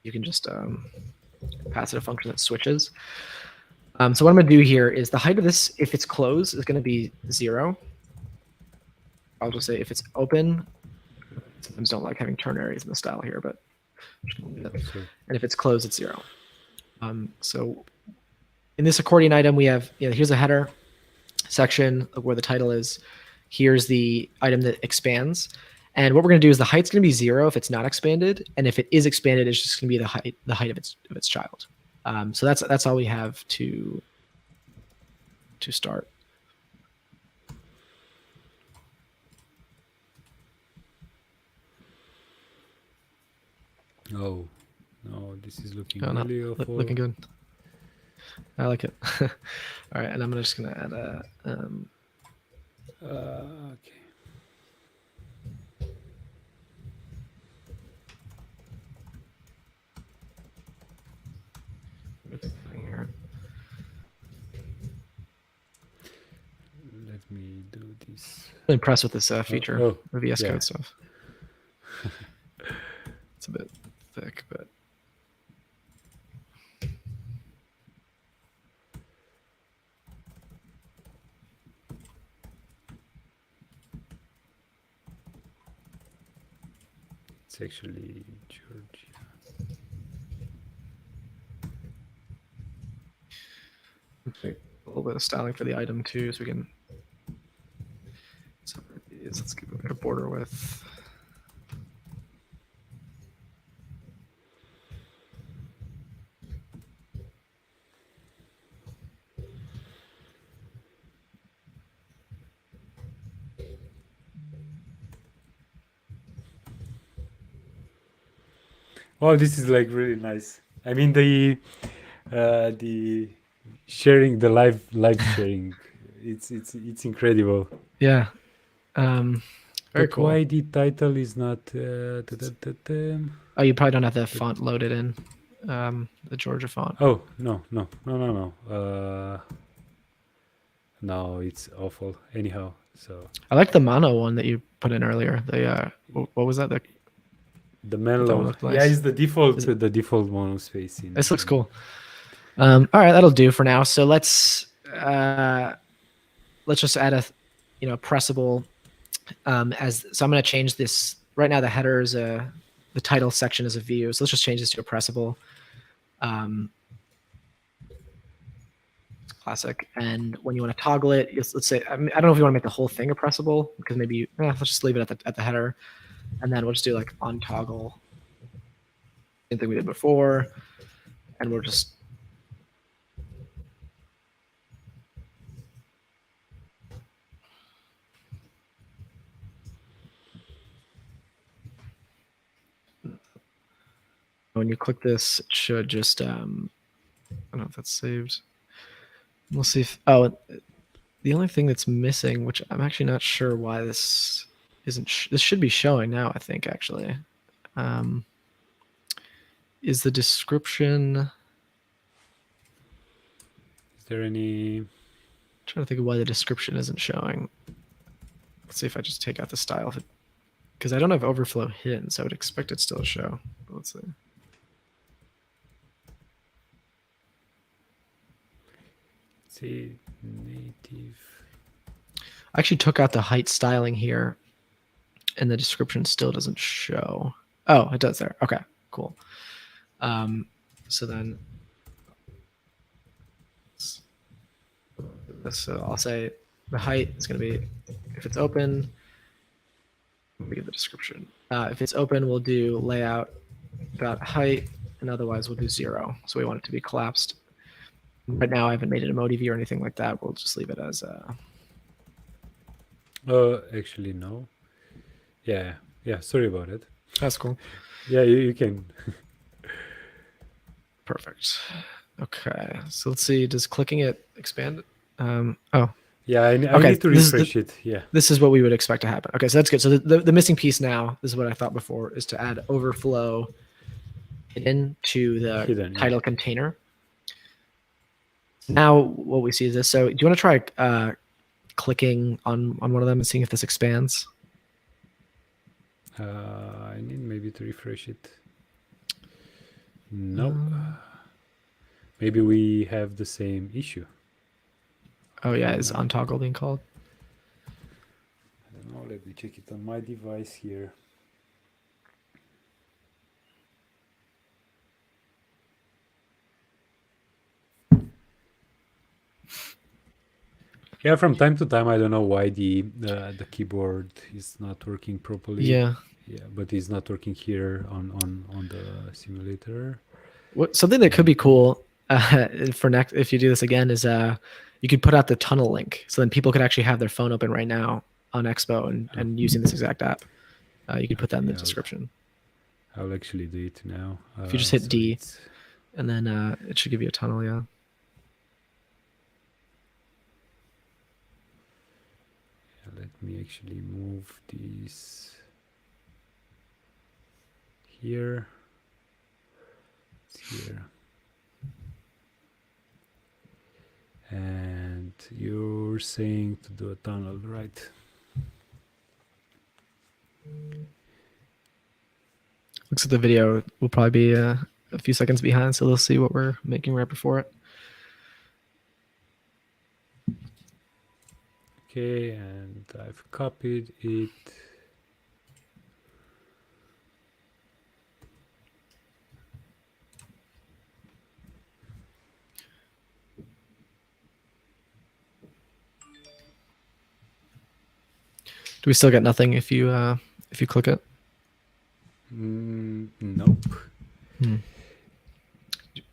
you can just pass it a function that switches. So what I'm going to do here is the height of this, if it's closed, is going to be 0. I'll just say if it's open, sometimes don't like having ternaries in the style here, but and if it's closed, it's 0. So in this accordion item, we have, here's a header section where the title is. Here's the item that expands. And what we're going to do is the height's going to be 0 if it's not expanded, and if it is expanded, it's just going to be the height of its child. So that's all we have to start. Oh no, this is looking really awful. Looking good. I like it. All right, and I'm just going to add a. Okay. Here. Let me do this. I'm impressed with this feature, the VS yeah. Code stuff. It's a bit thick, but. It's actually Georgia. Okay. A little bit of styling for the item too, so we can separate these. Let's give it a border width. Oh, this is like really nice. I mean the sharing, the live sharing, it's incredible. Yeah. Very but cool. Why the title is not? Oh, you probably don't have the font loaded in, the Georgia font. Oh no. No, it's awful. Anyhow, so I like the mono one that you put in earlier. The what was that? The Menlo. Nice. Yeah, it's the default. The default mono space. This looks cool. All right, that'll do for now. So let's just add a pressable. So I'm going to change this. Right now, the header is the title section is a view. So let's just change this to a pressable. Classic. And when you want to toggle it, let's say, I don't know if you want to make the whole thing a pressable, because maybe let's just leave it at the header, and then we'll just do like on toggle. Same thing we did before, and we'll just. when you click this, it should just I don't know if that's saved. We'll see if the only thing that's missing, which I'm actually not sure why this isn't this should be showing now, I think actually, is the description. Is there any? I'm trying to think of why the description isn't showing. Let's see if I just take out the style, because I don't have overflow hidden, so I would expect it still to show. Let's see. See, native. I actually took out the height styling here, and the description still doesn't show. Oh, it does there. Okay, cool. So then, so I'll say the height is going to be, if it's open, we give the description. If it's open, we'll do layout dot height, and otherwise we'll do 0. So we want it to be collapsed. Right now I haven't made it a Moti view or anything like that. We'll just leave it as actually no. Yeah, sorry about it. That's cool. Yeah, you can. Perfect. Okay, so let's see. Does clicking it expand it? Yeah, I Okay, need to refresh it. Yeah. This is what we would expect to happen. Okay, so that's good. So the missing piece now, this is what I thought before, is to add overflow hidden to the title container. Now what we see is this. So do you want to try clicking on one of them and seeing if this expands? I need maybe to refresh it. No. Maybe we have the same issue. Oh yeah, is untoggle being called? I don't know. Let me check it on my device here. Yeah, from time to time, I don't know why the keyboard is not working properly. Yeah. Yeah, but it's not working here on the simulator. Something that could be cool for next, if you do this again, is you could put out the tunnel link, so then people could actually have their phone open right now on Expo and using this exact app. You could put that in the description. I'll actually do it now. If you just hit D, and then it should give you a tunnel. Yeah. Let me actually move this here. It's here. And you're saying to do a tunnel, right? Looks like the video will probably be a few seconds behind, so they'll see what we're making right before it. Okay, and I've copied it. Do we still get nothing if you click it? Nope.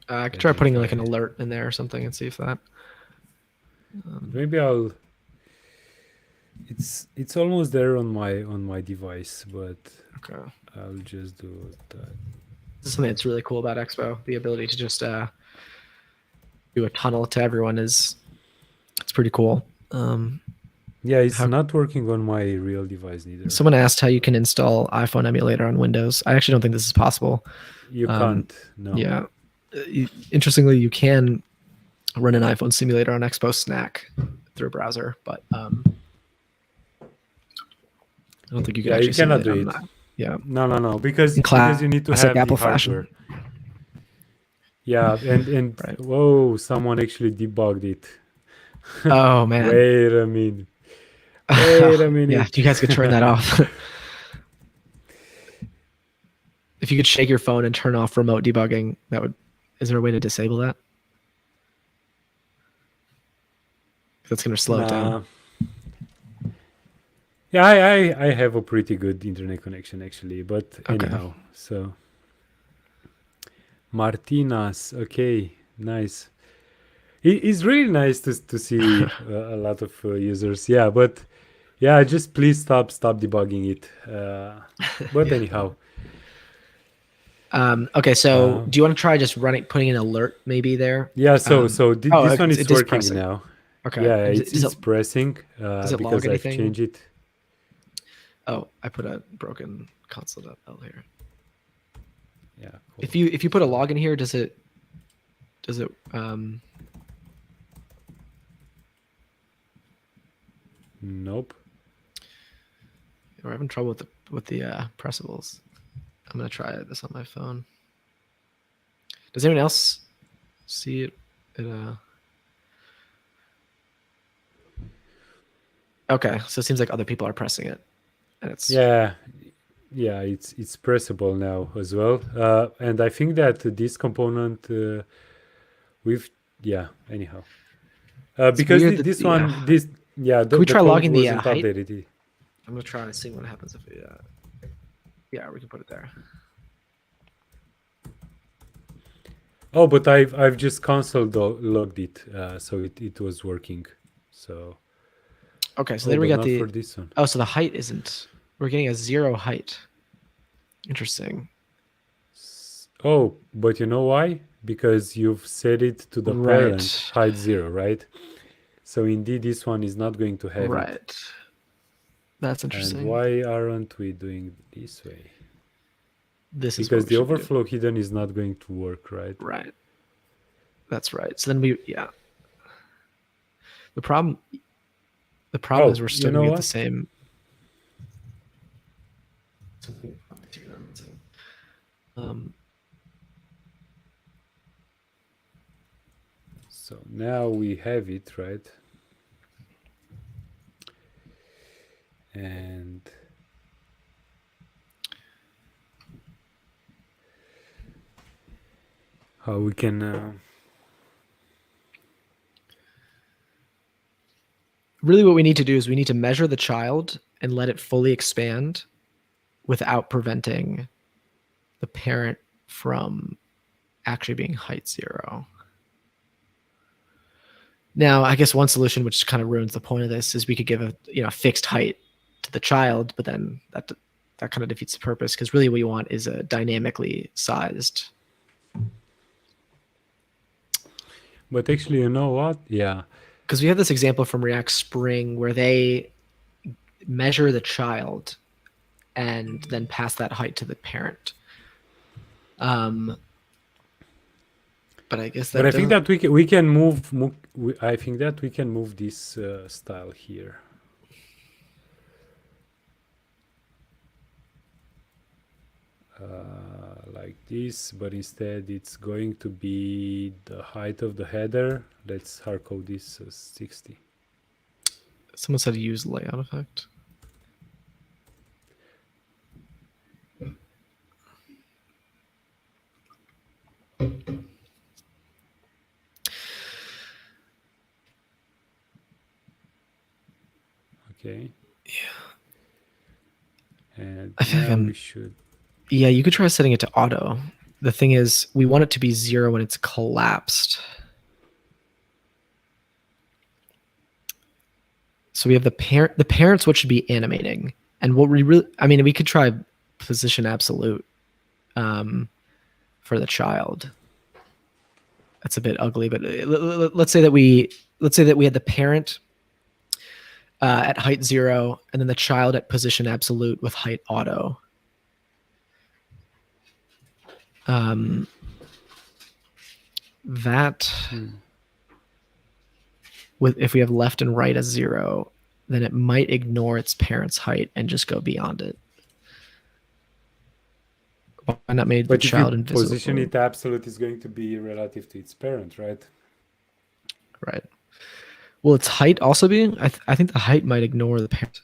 I could try putting like an alert in there or something and see if that. Maybe I'll. It's almost there on my device, but okay, I'll just do that. This is something that's really cool about Expo. The ability to just do a tunnel to everyone it's pretty cool. Yeah, it's not working on my real device neither. Someone asked how you can install iPhone emulator on Windows. I actually don't think this is possible. You can't. No. Yeah. Interestingly, you can run an iPhone simulator on Expo Snack through a browser, but I don't think you can. Yeah, actually you cannot do simulate it. on that. Yeah. No, because you need to have Apple the hardware. fashion. Yeah, and Right. Whoa, someone actually debugged it. Oh man. Wait a minute. Wait a minute. Yeah, you guys could turn that off. If you could shake your phone and turn off remote debugging, that would. Is there a way to disable that? That's going to slow it down. Yeah, I have a pretty good internet connection actually, but anyhow, so Martinas, okay, nice. It's really nice to see a lot of users. Yeah, but yeah, just please stop debugging it. But anyhow, Okay, so do you want to try just putting an alert maybe there? Yeah, so this one it is is working pressing. now. Okay. Yeah, And it's pressing does it log because I've anything? changed it. Oh, I put a broken console.l here. Yeah, cool. If you put a log in here, does it Nope. we're having trouble with the pressables. I'm gonna try this on my phone. Does anyone else see it? Okay, so it seems like other people are pressing it, and it's Yeah, it's pressable now as well. And I think that this component anyhow. Because weird that this one this Can we the try code logging the wasn't height? updated. I'm gonna try and see what happens if we. Yeah, we can put it there. Oh, but I've just console logged it, so it was working. So okay, so then we got not for this one. Oh, so the height isn't. We're getting a 0 height. Interesting. Oh, but you know why? Because you've set it to the parent height 0, right? So indeed, this one is not going to have it. That's interesting. And why aren't we doing this way? This is because the overflow hidden is not going to work, right? Right. That's right. So then the problem is we're still gonna get the same. So now we have it, right? And how we can really what we need to do is we need to measure the child and let it fully expand without preventing the parent from actually being height 0. Now, I guess one solution, which kind of ruins the point of this, is we could give a fixed height to the child, but then that kind of defeats the purpose, because really what you want is a dynamically sized. But actually, you know what? Yeah. Because we have this example from React Spring where they measure the child and then pass that height to the parent. But I guess that. But I think that we can move. I think that we can move this style here. Like this, but instead it's going to be the height of the header. Let's hardcode this as 60. Someone said use layout effect. Okay. Yeah. And I feel now we should. Yeah, you could try setting it to auto. The thing is, we want it to be 0 when it's collapsed. So we have the parent. The parent's what should be animating, and what we really, we could try position absolute for the child. That's a bit ugly, but let's say that we had the parent at height 0, and then the child at position absolute with height auto. If we have left and right as 0, then it might ignore its parent's height and just go beyond it. Why not make the child invisible? Position it absolute is going to be relative to its parent, right? Right. Will its height also be? I think the height might ignore the parent.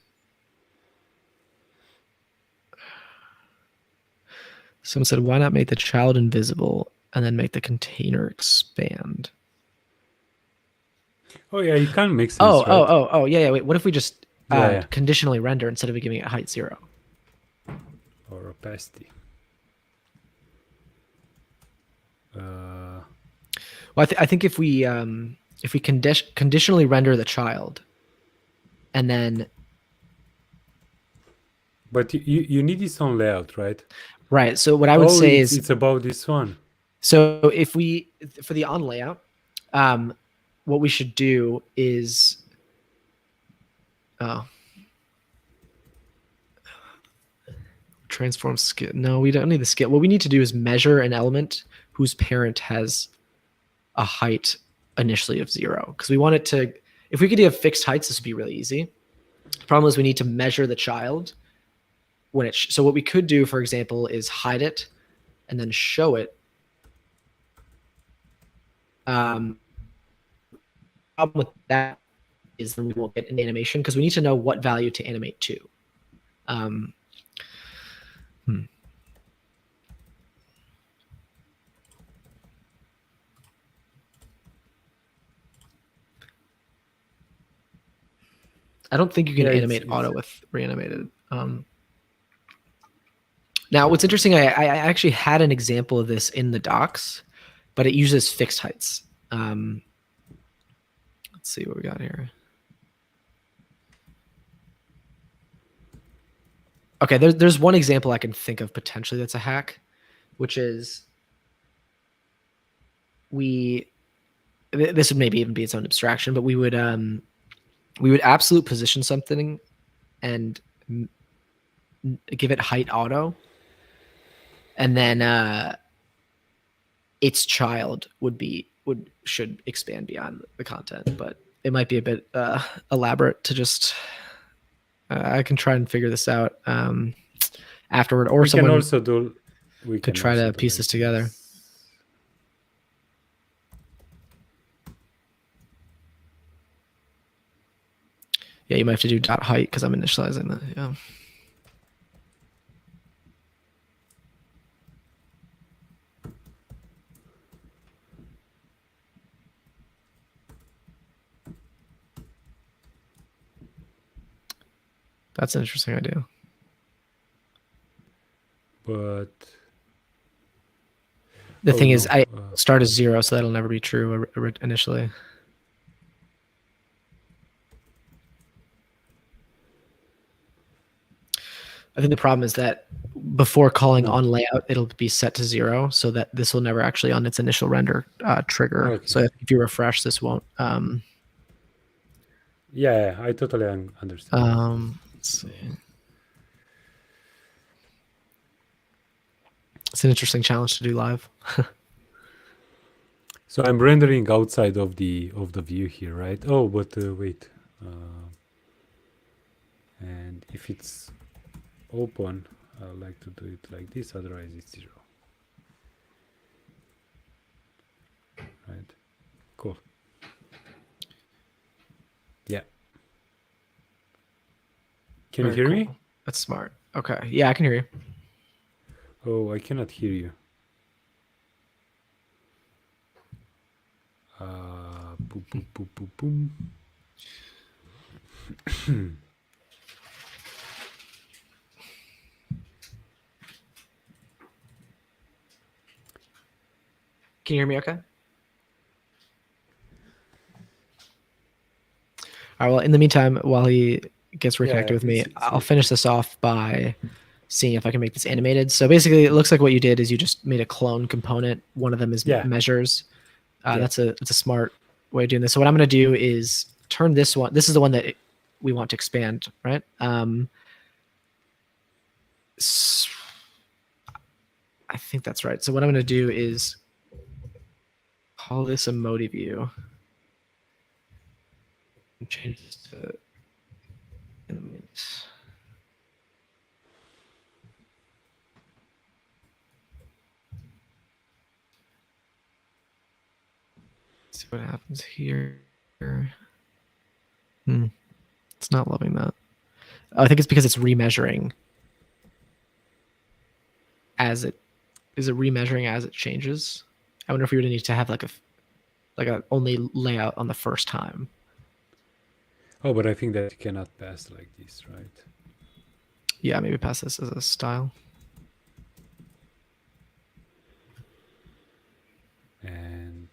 Someone said, why not make the child invisible and then make the container expand? Oh, yeah, you can make sense. Oh, yeah. Wait, what if we just conditionally render instead of giving it height 0? Or opacity. Well, I think if we conditionally render the child, and then. But you need its own layout, right? Right. So what I would Oh, say it's is, it's about this one. so if we, for the on layout, what we should do is, transform scale. No, we don't need the scale. What we need to do is measure an element whose parent has a height initially of 0, because we want it to, if we could have fixed heights, this would be really easy. The problem is we need to measure the child when it, so what we could do, for example, is hide it and then show it. Problem with that is then we won't get an animation, because we need to know what value to animate to. I don't think you can animate auto with Reanimated. Now, what's interesting, I actually had an example of this in the docs, but it uses fixed heights. Let's see what we got here. Okay, there's one example I can think of potentially that's a hack, which is this would maybe even be its own abstraction, but we would absolute position something and give it height auto, and then its child should expand beyond the content, but it might be a bit elaborate to just. I can try and figure this out afterward, or someone can also do. We could try to piece this together. Yeah, you might have to do dot height because I'm initializing that. Yeah. That's an interesting idea. But the thing is, I start as 0, so that'll never be true initially. I think the problem is that before calling on layout, it'll be set to 0, so that this will never actually on its initial render trigger. Okay. So if you refresh, this won't. Yeah, I totally understand. Let's see. It's an interesting challenge to do live. So I'm rendering outside of the view here, right? Oh, but wait. And if it's open, I like to do it like this, otherwise it's 0. Right? Cool. Yeah. Can you hear me? That's smart. Okay. Yeah, I can hear you. Oh, I cannot hear you. Boom, boom, boom, boom, boom. Can you hear me okay? All right, well, in the meantime, while he gets reconnected with me, I'll finish this off by seeing if I can make this animated. So basically, it looks like what you did is you just made a clone component. One of them is measures. That's a smart way of doing this. So what I'm going to do is turn this one. This is the one that we want to expand, right? I think that's right. So what I'm going to do is call this a Moti view. And change this to animate. See what happens here. It's not loving that. I think it's because it's remeasuring as it remeasuring as it changes. I wonder if we would need to have like a only layout on the first time. Oh, but I think that you cannot pass like this, right? Yeah, maybe pass this as a style. And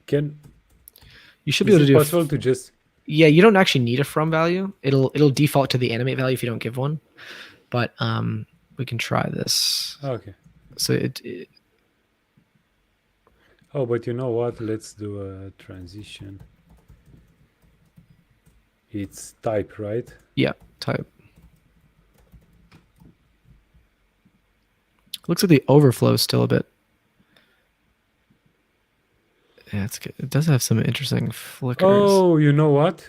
you should be able to do possible to just you don't actually need a from value. It'll default to the animate value if you don't give one. but we can try this. Okay. So Oh, but you know what? Let's do a transition. It's type, right? yeah, type. Looks like the overflow is still a bit. Yeah, it's good. It does have some interesting flickers. Oh, you know what?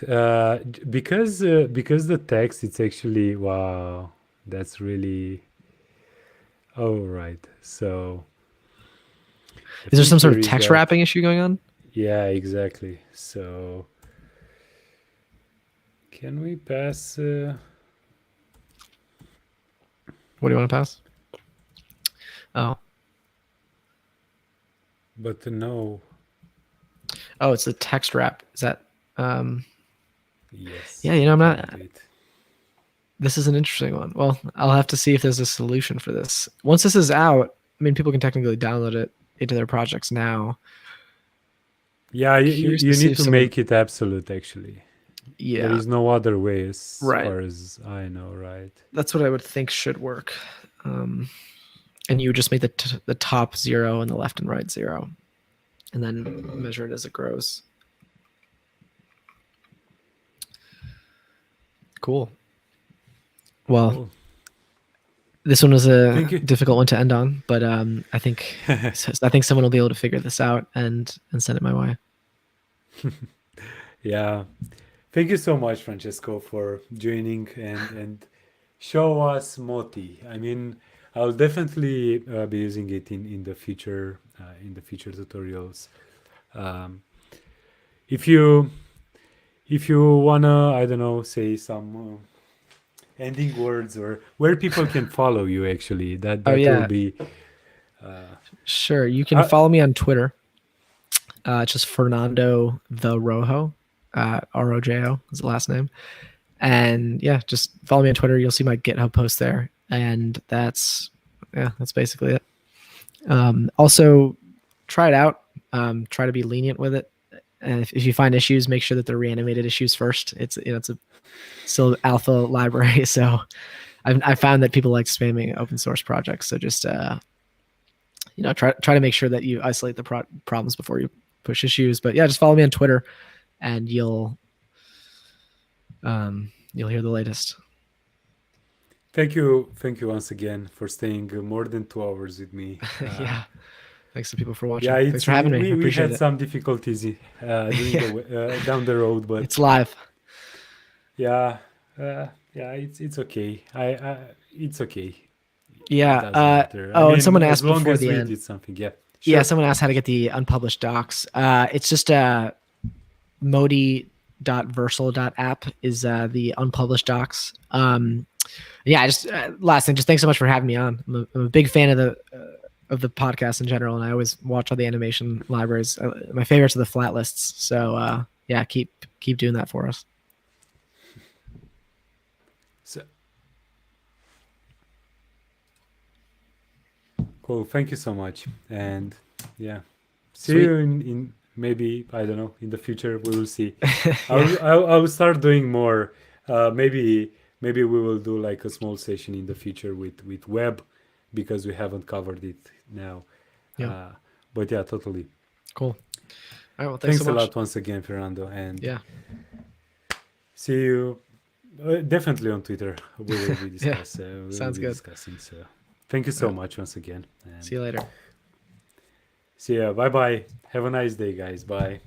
Because the text, it's actually wow. That's really. Oh, right. So. I Is there think some sort here of is text that. wrapping issue going on? Yeah, exactly. So. Can we pass? What do you want to pass? Oh, But no. oh, it's the text wrap. Is that? Yes. Yeah, you know, I'm we not. can do it. This is an interesting one. Well, I'll have to see if there's a solution for this. Once this is out, I mean, people can technically download it into their projects now. Yeah, Curious you see need if to someone- make it absolute, actually. Yeah, There is no other way, as Right. far as I know, right? that's what I would think should work. And you would just make the top 0 and the left and right 0, and then measure it as it grows. Cool. Well, Cool. this one was a Thank you. difficult one to end on, but I think someone will be able to figure this out and send it my way. Yeah. Thank you so much, Francesco, for joining and show us Moti. I mean, I'll definitely be using it in the future tutorials. Um, if you wanna, I don't know, say some ending words or where people can follow you, actually, that Oh, yeah. will be. Sure. You can follow me on Twitter. It's just Fernando the Rojo, Rojo is the last name. And yeah, just follow me on Twitter. You'll see my GitHub post there. And that's basically it. Also, try it out. Try to be lenient with it. And if you find issues, make sure that they're reanimated issues first. It's a still alpha library, so I found that people like spamming open source projects. So just try to make sure that you isolate the problems before you push issues. But yeah, just follow me on Twitter, and you'll hear the latest. Thank you once again for staying more than 2 hours with me. Yeah, thanks to people for watching. Yeah, Thanks for having me. I we appreciate had it. some difficulties down the road, but It's live. yeah, it's okay. It's okay. Yeah. It doesn't matter. Oh, I mean, and someone as asked long before as the we end. did something, yeah. Yeah, Sure. someone asked how to get the unpublished docs. It's just moti.versal.app is the unpublished docs. Yeah, just last thing, just thanks so much for having me on. I'm a big fan of the podcast in general, and I always watch all the animation libraries. My favorites are the flat lists. So yeah, keep doing that for us. So, cool. Thank you so much, and yeah, see Sweet. you in maybe, I don't know, in the future. We will see. Yeah. I'll start doing more. Maybe we will do like a small session in the future with web, because we haven't covered it now. Yeah. But yeah, totally. Cool. All right. Well, thanks Thanks so a much. lot once again, Fernando, and Yeah. see you definitely on Twitter. We will be Yeah. discussing. Sounds good. Discussing. So thank you so much once again. And See you later. see ya. Bye bye. Have a nice day, guys. Bye.